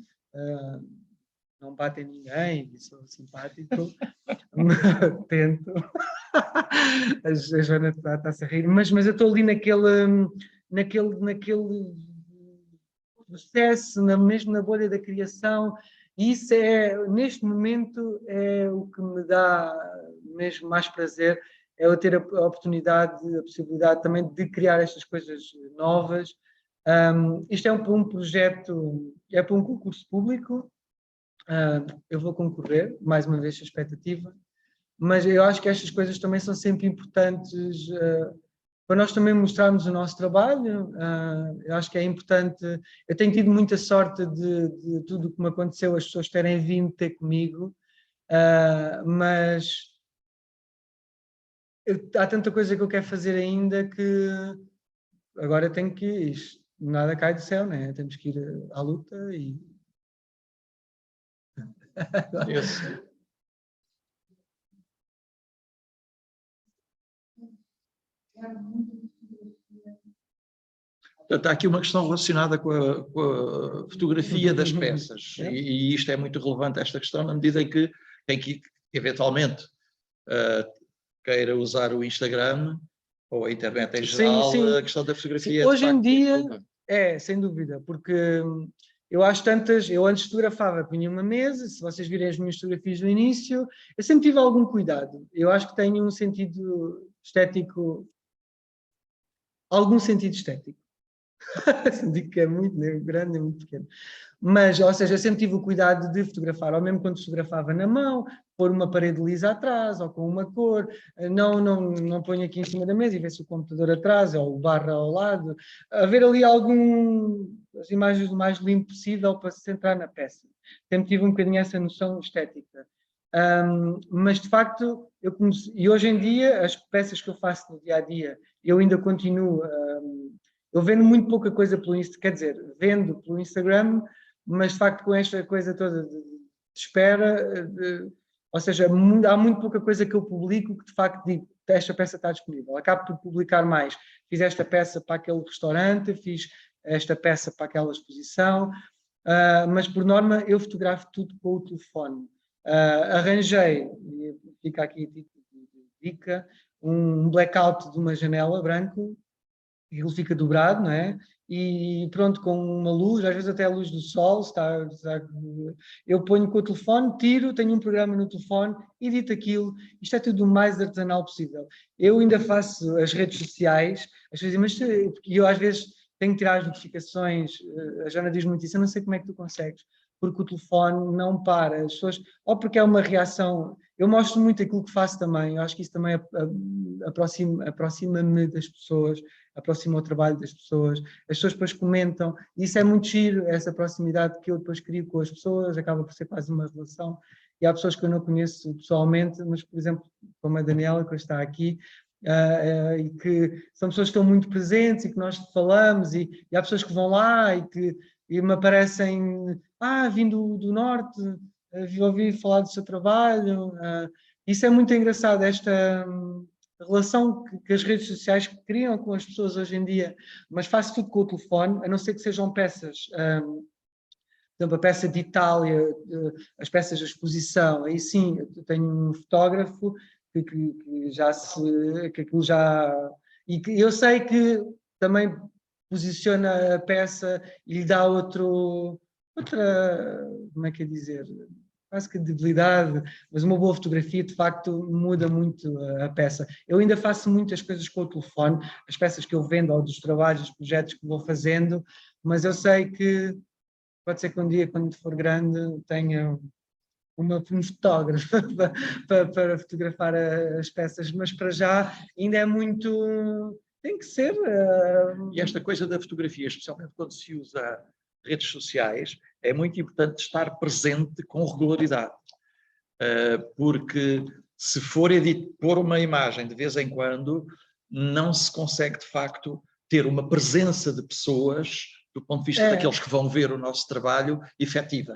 não batem ninguém, sou simpático, tento. A Joana está-se a rir, mas eu estou ali naquele processo, mesmo na bolha da criação, e isso neste momento, é o que me dá mesmo mais prazer, é eu ter a oportunidade, a possibilidade também de criar estas coisas novas. Isto é um projeto, é para um concurso público, eu vou concorrer, mais uma vez a expectativa, mas eu acho que estas coisas também são sempre importantes para nós também mostrarmos o nosso trabalho. Eu acho que é importante, eu tenho tido muita sorte de tudo o que me aconteceu, as pessoas terem vindo ter comigo, mas há tanta coisa que eu quero fazer ainda que agora tenho que ir, nada cai do céu, né? Temos que ir à luta e...
Esse. Portanto, há aqui uma questão relacionada com a fotografia das peças, e isto é muito relevante, esta questão, na medida em que tem que, eventualmente, queira usar o Instagram ou a internet em geral,
sim.
a questão da fotografia...
Hoje em dia, sem dúvida, porque eu acho tantas... Eu antes fotografava, punha uma mesa, se vocês virem as minhas fotografias no início, eu sempre tive algum cuidado. Eu acho que tenho um sentido estético, algum sentido estético. Digo que é muito grande, é muito pequeno. Mas, ou seja, eu sempre tive o cuidado de fotografar, ou mesmo quando fotografava na mão, pôr uma parede lisa atrás, ou com uma cor, não ponho aqui em cima da mesa e ver se o computador atrás, ou o barra ao lado, haver ali as imagens o mais limpo possível para se centrar na peça. Sempre tive um bocadinho essa noção estética. Mas, de facto, e hoje em dia, as peças que eu faço no dia-a-dia, eu ainda continuo... eu vendo muito pouca coisa pelo Instagram, quer dizer, vendo pelo Instagram, mas de facto com esta coisa toda de espera, ou seja, há muito pouca coisa que eu publico que de facto digo, esta peça está disponível. Acabo por publicar mais. Fiz esta peça para aquele restaurante, fiz esta peça para aquela exposição, mas por norma eu fotografo tudo com o telefone. Arranjei, fica aqui a dica, um blackout de uma janela branco, ele fica dobrado, não é? E pronto, com uma luz, às vezes até a luz do sol, eu ponho com o telefone, tiro, tenho um programa no telefone, edito aquilo, isto é tudo o mais artesanal possível. Eu ainda faço as redes sociais, as pessoas dizem, mas porque eu às vezes tenho que tirar as notificações, a Joana diz muito isso, eu não sei como é que tu consegues, porque o telefone não para, as pessoas, ou porque é uma reação, eu mostro muito aquilo que faço também, eu acho que isso também aproxima-me das pessoas, aproxima o trabalho das pessoas, as pessoas depois comentam, e isso é muito giro, essa proximidade que eu depois crio com as pessoas, acaba por ser quase uma relação, e há pessoas que eu não conheço pessoalmente, mas, por exemplo, como a Daniela, que está aqui, e que são pessoas que estão muito presentes e que nós falamos, e há pessoas que vão lá e me aparecem, vindo do norte, ouvi falar do seu trabalho, isso é muito engraçado, esta relação que as redes sociais criam com as pessoas hoje em dia, mas faço tudo com o telefone, a não ser que sejam peças, por exemplo, a peça de Itália, as peças de exposição, aí sim, eu tenho um fotógrafo que aquilo já... E que eu sei que também posiciona a peça e lhe dá outra, como é que é dizer... quase que debilidade, mas uma boa fotografia de facto muda muito a peça. Eu ainda faço muitas coisas com o telefone, as peças que eu vendo ou dos trabalhos, dos projetos que vou fazendo, mas eu sei que pode ser que um dia, quando for grande, tenha um fotógrafo para fotografar as peças, mas para já ainda é muito... tem que ser...
E esta coisa da fotografia, especialmente quando se usa redes sociais, é muito importante estar presente com regularidade, porque se for pôr uma imagem de vez em quando, não se consegue de facto ter uma presença de pessoas, do ponto de vista daqueles que vão ver o nosso trabalho, efetiva.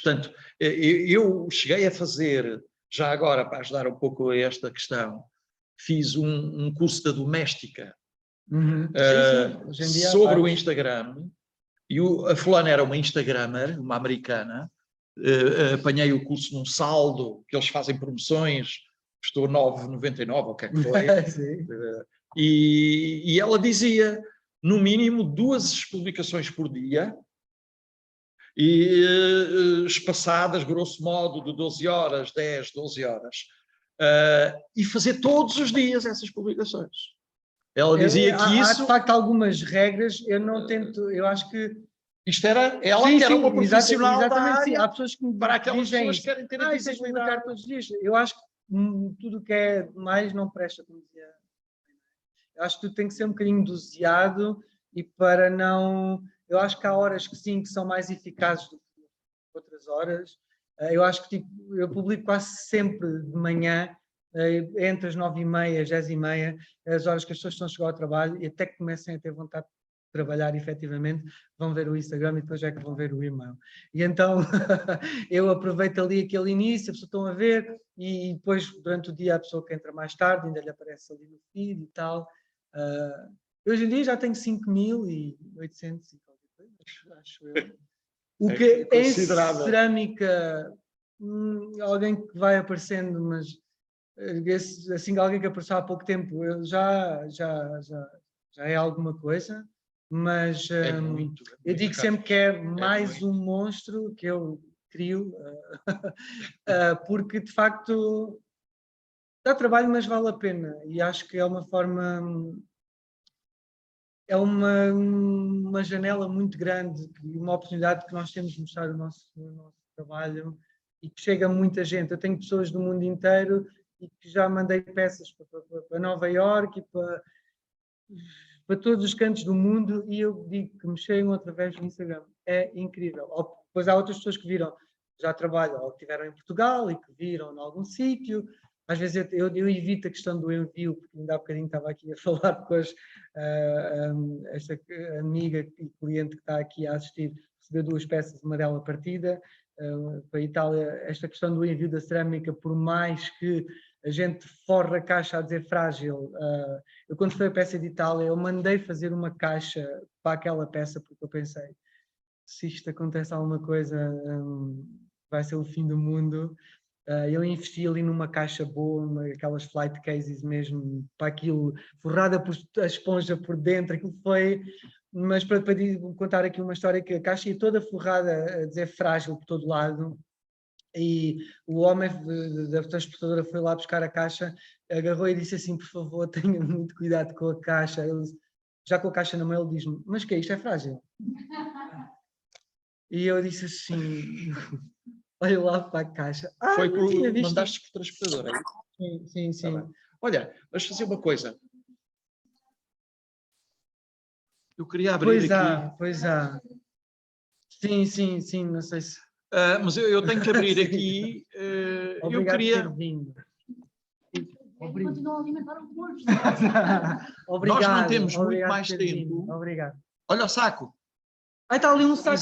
Portanto, eu cheguei a fazer, já agora para ajudar um pouco a esta questão, fiz um curso da doméstica sobre o Instagram, e a fulana era uma Instagrammer, uma americana, apanhei o curso num saldo, que eles fazem promoções custou 9,99, ou o que é que foi.
Sim.
E ela dizia, no mínimo, 2 publicações por dia, e espaçadas, grosso modo, de 12 horas, 10, 12 horas, e fazer todos os dias essas publicações. Ela dizia que
Há
isso...
de facto algumas regras, eu não tento, eu acho que...
Isto era ela
Sim,
que era
sim,
uma profissional da
exatamente, sim.
área,
Há pessoas que me
para aquelas
dizem
pessoas
isso.
que querem ter a
Isso é
visibilidade.
publicar todos os dias. Eu acho que tudo o que é mais não presta, como dizia. Eu acho que tudo tem que ser um bocadinho doseado e para não... Eu acho que há horas que sim, que são mais eficazes do que outras horas. Eu acho que tipo, eu publico quase sempre de manhã, entre as 9h30 e as 10h30, as horas que as pessoas estão a chegar ao trabalho e até que comecem a ter vontade de trabalhar efetivamente, vão ver o Instagram e depois é que vão ver o e-mail. E então eu aproveito ali aquele início, a pessoa estão a ver e depois durante o dia a pessoa que entra mais tarde ainda lhe aparece ali no feed e tal. Hoje em dia já tenho 5.800 e qualquer coisa, acho eu. O que em
considerável.
cerâmica, alguém que vai aparecendo, mas assim, alguém que apareceu há pouco tempo, já é alguma coisa, mas
É muito,
eu digo
caro.
sempre que é mais
muito.
um monstro que eu crio, porque de facto dá trabalho, mas vale a pena, e acho que é uma forma... É uma janela muito grande, uma oportunidade que nós temos de mostrar o nosso trabalho e que chega a muita gente. Eu tenho pessoas do mundo inteiro e que já mandei peças para Nova Iorque e para todos os cantos do mundo e eu digo que me chegam através do Instagram. É incrível. Depois há outras pessoas que viram, já trabalham ou que estiveram em Portugal e que viram em algum sítio. Às vezes eu evito a questão do envio, porque ainda há bocadinho estava aqui a falar depois, esta amiga e cliente que está aqui a assistir, recebeu 2 peças de amarela partida, para a Itália, esta questão do envio da cerâmica, por mais que a gente forra a caixa a dizer frágil, eu quando foi a peça de Itália, eu mandei fazer uma caixa para aquela peça, porque eu pensei, se isto acontece alguma coisa, vai ser o fim do mundo. Eu investi ali numa caixa boa, aquelas flight cases mesmo, para aquilo, forrada por a esponja por dentro, aquilo foi... Mas para contar aqui uma história, que a caixa ia toda forrada, a dizer frágil por todo lado, e o homem da transportadora foi lá buscar a caixa, agarrou e disse assim, por favor, tenha muito cuidado com a caixa. Ele, já com a caixa na mão, ele diz-me, mas que é isto? É frágil? E eu disse assim... Olha lá para a caixa.
Foi
não tinha visto.
mandaste por transportadora.
Sim.
Tá. Olha, vamos fazer uma coisa. Eu queria abrir aqui...
Pois há. Sim, não sei se...
mas eu tenho que abrir
Sim.
aqui...
Obrigado
eu queria...
por ter vindo.
Continua a alimentar o curso.
Obrigado.
Nós não temos muito
obrigado
mais
por ter
tempo.
vindo. Obrigado.
Olha o saco.
Está ali um saco.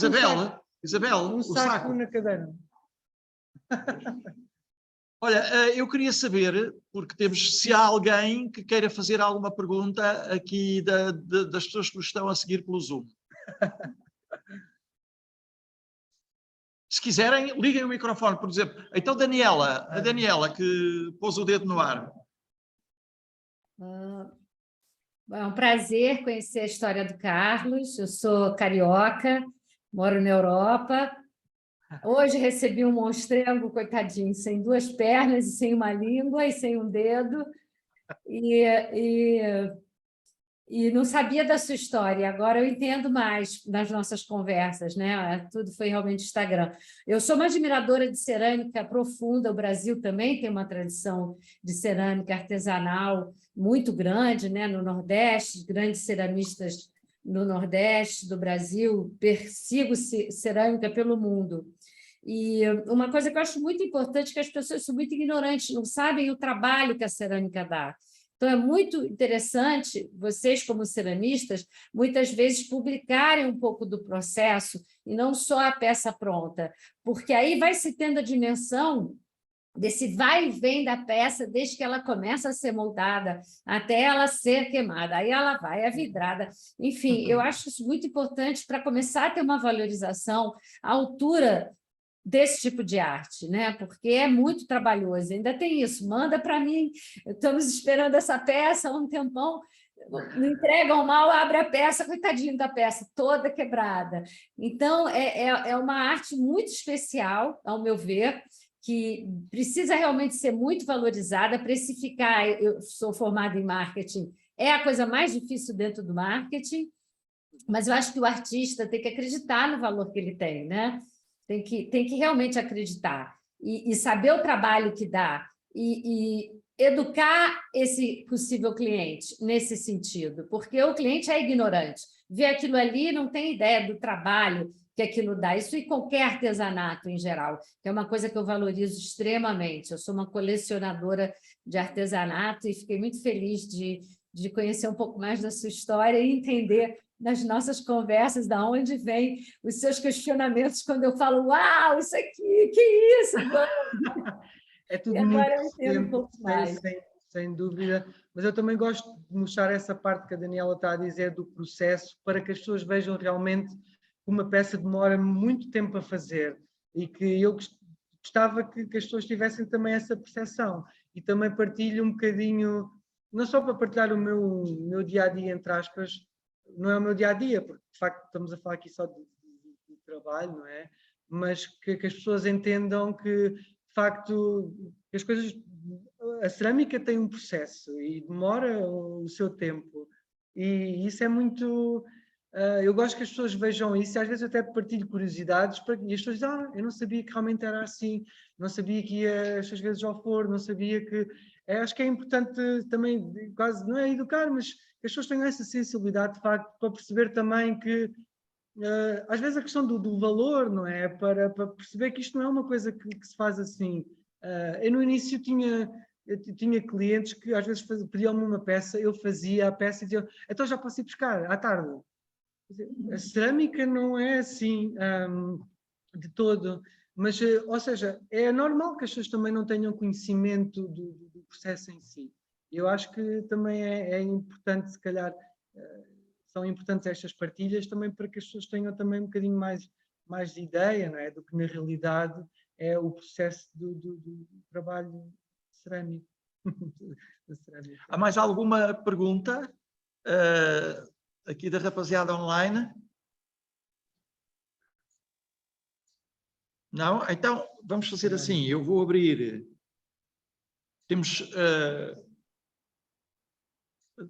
Isabel,
Um
o
saco
saco.
na cadeira.
Olha, eu queria saber, porque temos, se há alguém que queira fazer alguma pergunta aqui das pessoas que nos estão a seguir pelo Zoom. Se quiserem, liguem o microfone, por exemplo. Então, a Daniela que pôs o dedo no ar.
É um prazer conhecer a história do Carlos. Eu sou carioca, moro na Europa. Hoje recebi um monstrengo, coitadinho, sem 2 pernas e sem uma língua e sem um dedo. E não sabia da sua história. Agora eu entendo mais nas nossas conversas, né? Tudo foi realmente Instagram. Eu sou uma admiradora de cerâmica profunda. O Brasil também tem uma tradição de cerâmica artesanal muito grande, né? No Nordeste, grandes ceramistas no Nordeste do Brasil. Persigo cerâmica pelo mundo. E uma coisa que eu acho muito importante é que as pessoas são muito ignorantes, não sabem o trabalho que a cerâmica dá. Então, é muito interessante vocês, como ceramistas, muitas vezes publicarem um pouco do processo e não só a peça pronta, porque aí vai se tendo a dimensão desse vai e vem da peça desde que ela começa a ser moldada até ela ser queimada. Aí ela vai, é vidrada. Enfim, eu acho isso muito importante para começar a ter uma valorização à altura desse tipo de arte, né? Porque é muito trabalhoso. Ainda tem isso, manda para mim, estamos esperando essa peça há um tempão, não entregam mal, abre a peça, coitadinho da peça, toda quebrada. Então, é uma arte muito especial, ao meu ver, que precisa realmente ser muito valorizada, precificar. Eu sou formada em marketing, é a coisa mais difícil dentro do marketing, mas eu acho que o artista tem que acreditar no valor que ele tem, né? Tem que realmente acreditar e saber o trabalho que dá e educar esse possível cliente nesse sentido, porque o cliente é ignorante, vê aquilo ali e não tem ideia do trabalho que aquilo dá. Isso em qualquer artesanato em geral, que é uma coisa que eu valorizo extremamente. Eu sou uma colecionadora de artesanato e fiquei muito feliz de conhecer um pouco mais da sua história e entender nas nossas conversas de onde vêm os seus questionamentos quando eu falo, uau, isso aqui, que isso?
É tudo
E
muito
agora eu entendo um
recente,
pouco mais.
sem dúvida, mas eu também gosto de mostrar essa parte que a Daniela está a dizer do processo, para que as pessoas vejam realmente que uma peça demora muito tempo a fazer e que eu gostava que as pessoas tivessem também essa percepção e também partilho um bocadinho, não só para partilhar o meu dia-a-dia, entre aspas, não é o meu dia-a-dia, porque de facto estamos a falar aqui só de trabalho, não é? Mas que as pessoas entendam que de facto, as coisas, a cerâmica tem um processo e demora o seu tempo e isso é muito, eu gosto que as pessoas vejam isso e às vezes eu até partilho curiosidades e as pessoas dizem, eu não sabia que realmente era assim, não sabia que ia estas vezes ao forno, não sabia que, acho que é importante também, quase, não é educar, mas que as pessoas tenham essa sensibilidade de facto para perceber também que às vezes a questão do valor, não é? Para perceber que isto não é uma coisa que se faz assim. Eu no início tinha clientes que às vezes pediam-me uma peça, eu fazia a peça e diziam, então já posso ir buscar à tarde. A cerâmica não é assim de todo, mas, ou seja, é normal que as pessoas também não tenham conhecimento do processo em si. Eu acho que também é importante, se calhar, são importantes estas partilhas também para que as pessoas tenham também um bocadinho mais de ideia, não é? Do que na realidade é o processo do trabalho cerâmico.
Há mais alguma pergunta aqui da rapaziada online? Não? Então vamos fazer assim, eu vou abrir, temos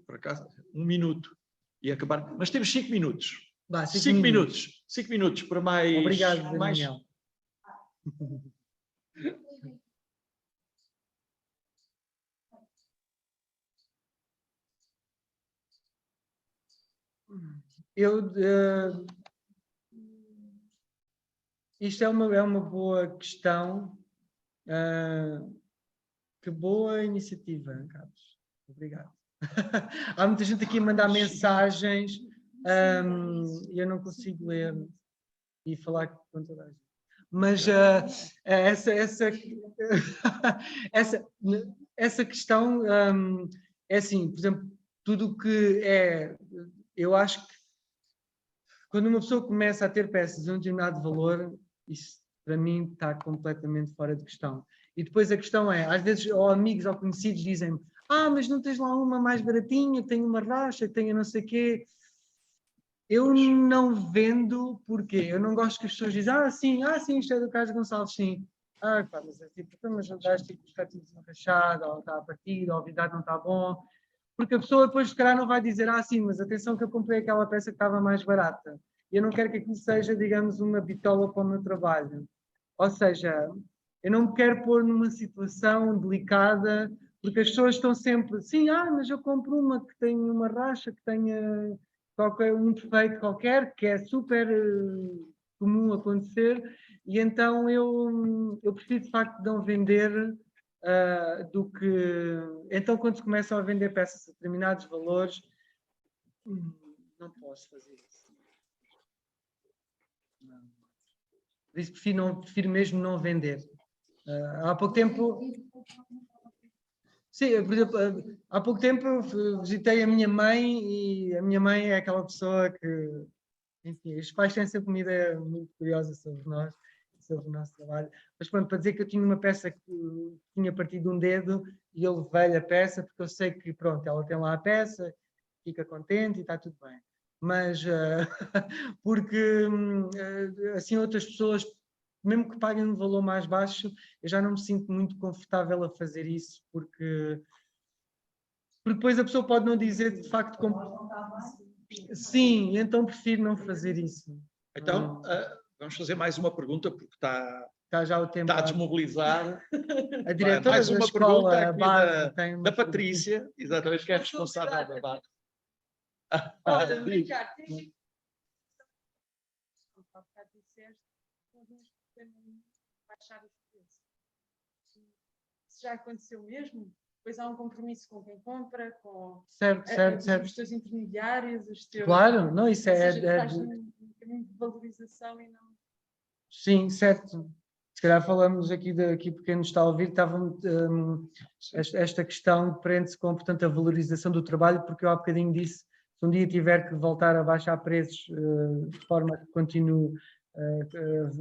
por acaso 1 minuto e acabar, mas temos 5 minutos. 5 minutos. 5 minutos para mais.
Obrigado, Daniel. Isto é uma boa questão. Que boa iniciativa, Carlos. Obrigado. Há muita gente aqui a mandar mensagens e eu não consigo ler e falar com toda a gente. Mas essa questão é assim, por exemplo, tudo o que é, eu acho que quando uma pessoa começa a ter peças de um determinado valor, isso para mim está completamente fora de questão. E depois a questão é, às vezes, ou amigos ou conhecidos dizem-me, mas não tens lá uma mais baratinha, tem uma racha, tem não sei o quê. Eu não vendo, porque eu não gosto que as pessoas dizem, sim, isto é do Carlos Gonçalves, sim. Pá, mas é tipo, mas não dás tipo, está tudo rachado, ou está a partir, ou a umidade não está bom. Porque a pessoa depois, se calhar, não vai dizer, sim, mas atenção que eu comprei aquela peça que estava mais barata. E eu não quero que aquilo seja, digamos, uma bitola para o meu trabalho. Ou seja, eu não me quero pôr numa situação delicada, porque as pessoas estão sempre, sim, mas eu compro uma que tem uma racha, que tenha um defeito qualquer, que é super comum acontecer, e então eu prefiro de facto não vender do que... Então quando se começam a vender peças a determinados valores, não posso fazer isso. Não. Por isso prefiro mesmo não vender. Há pouco tempo... Sim, por exemplo, há pouco tempo visitei a minha mãe e a minha mãe é aquela pessoa que, enfim, os pais têm sempre uma ideia muito curiosa sobre nós. sobre o nosso trabalho. Mas pronto, para dizer que eu tinha uma peça que tinha partido um dedo e eu levei a peça, porque eu sei que, pronto, ela tem lá a peça, fica contente e está tudo bem. Mas, porque assim outras pessoas, mesmo que paguem um valor mais baixo, eu já não me sinto muito confortável a fazer isso, porque depois a pessoa pode não dizer de facto como... Sim, então prefiro não fazer isso.
Então, vamos fazer mais uma pergunta, porque
Está já o tempo.
está desmobilizado.
A diretora
Mais
da
uma
escola,
pergunta
a
aqui
base, tem uma
da Patrícia, exatamente, que é a responsável da base.
Olha,
Diz.
Ricardo, tem há bocado disseste que alguns podem baixar os preços. Isso já aconteceu mesmo? Depois há um compromisso com quem compra, com os teus intermediários, os teus...
Claro, não, isso
Ou
é...
seja, estás num caminho de valorização e não...
Sim, certo. Se calhar falamos aqui, aqui porque quem nos está a ouvir, esta questão prende-se com, portanto, a valorização do trabalho, porque eu há bocadinho disse, se um dia tiver que voltar a baixar preços de forma que continue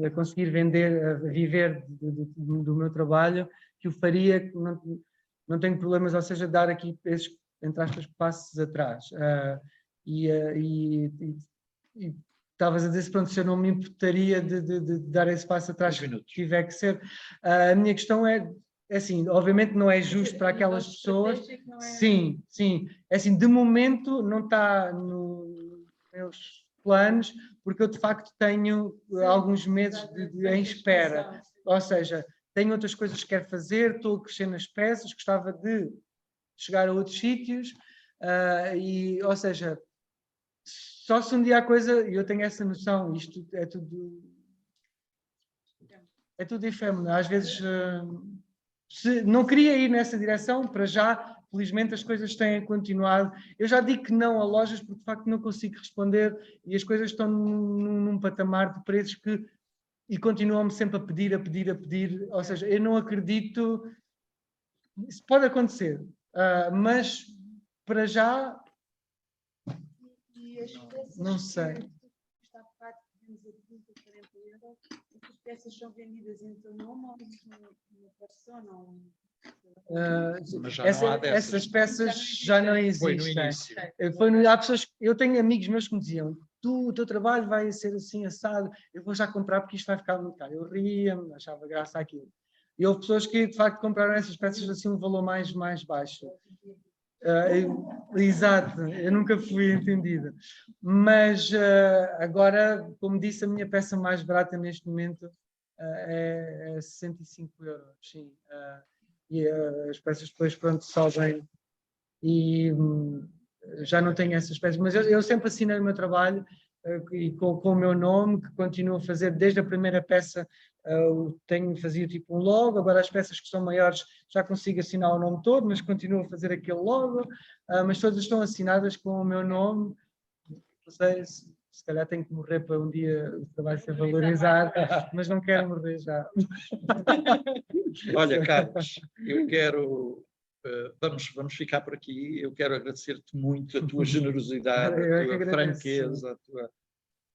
a conseguir vender, a viver do meu trabalho, que o faria, que não tenho problemas, ou seja, dar aqui esses, entre aspas, passos atrás. E estavas a dizer, pronto, se eu não me importaria de dar esse passo atrás, se tiver que ser. A minha questão é assim, obviamente não é justo para aquelas pessoas. Sim, sim. É assim, de momento não está nos meus planos, porque eu de facto tenho alguns meses em espera. Ou seja, tenho outras coisas que quero fazer, estou a crescer nas peças, gostava de chegar a outros sítios, ou seja, só se um dia a coisa, e eu tenho essa noção, isto é tudo efêmero. Às vezes, se não queria ir nessa direção, para já, felizmente as coisas têm continuado. Eu já digo que não a lojas, porque de facto não consigo responder e as coisas estão num patamar de preços que, e continuam-me sempre a pedir. Ou seja, eu não acredito, isso pode acontecer, mas para já, não sei.
Está bocado, podemos a 30, 40 euros. Essas peças são vendidas em teu nome ou numa persona?
Mas já não há dessas.
Essas peças já não
Foi no
existem.
início.
Há pessoas, eu tenho amigos meus que me diziam, o teu trabalho vai ser assim assado, eu vou já comprar porque isto vai ficar muito caro. Eu ria-me, achava graça àquilo. E houve pessoas que de facto compraram essas peças assim um valor mais baixo. Exato, eu nunca fui entendida. Mas agora, como disse, a minha peça mais barata neste momento é 65 euros. Sim. E as peças depois, pronto, sobem e já não tenho essas peças. Mas eu sempre assinei o meu trabalho e com o meu nome, que continuo a fazer desde a primeira peça. Fazia tipo um logo, agora as peças que são maiores já consigo assinar o nome todo, mas continuo a fazer aquele logo, mas todas estão assinadas com o meu nome. Não sei, se calhar tenho que morrer para um dia o trabalho ser valorizado, mas não quero morrer já.
Olha, Carlos, eu quero... vamos ficar por aqui. Eu quero agradecer-te muito a tua generosidade, a tua franqueza,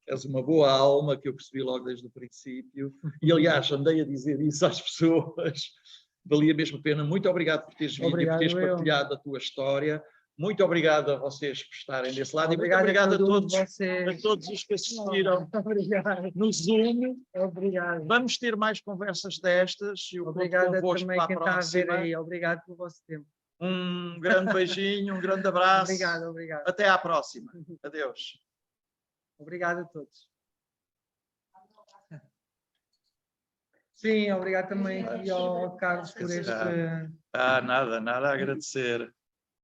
és uma boa alma, que eu percebi logo desde o princípio. E, aliás, andei a dizer isso às pessoas. Valia mesmo a pena. Muito obrigado por teres vindo e por teres partilhado a tua história. Muito obrigado a vocês por estarem desse lado.
Obrigado,
e muito obrigado
a
todos os que assistiram no Zoom.
Obrigado.
Vamos ter mais conversas destas. Eu
obrigado
convosco
também
para a
quem está a ver
próxima.
aí. Obrigado pelo vosso tempo.
Um grande beijinho, um grande abraço.
Obrigado.
Até à próxima. Adeus.
Obrigado a todos. Sim, obrigado também aqui ao Carlos por este...
Nada a agradecer.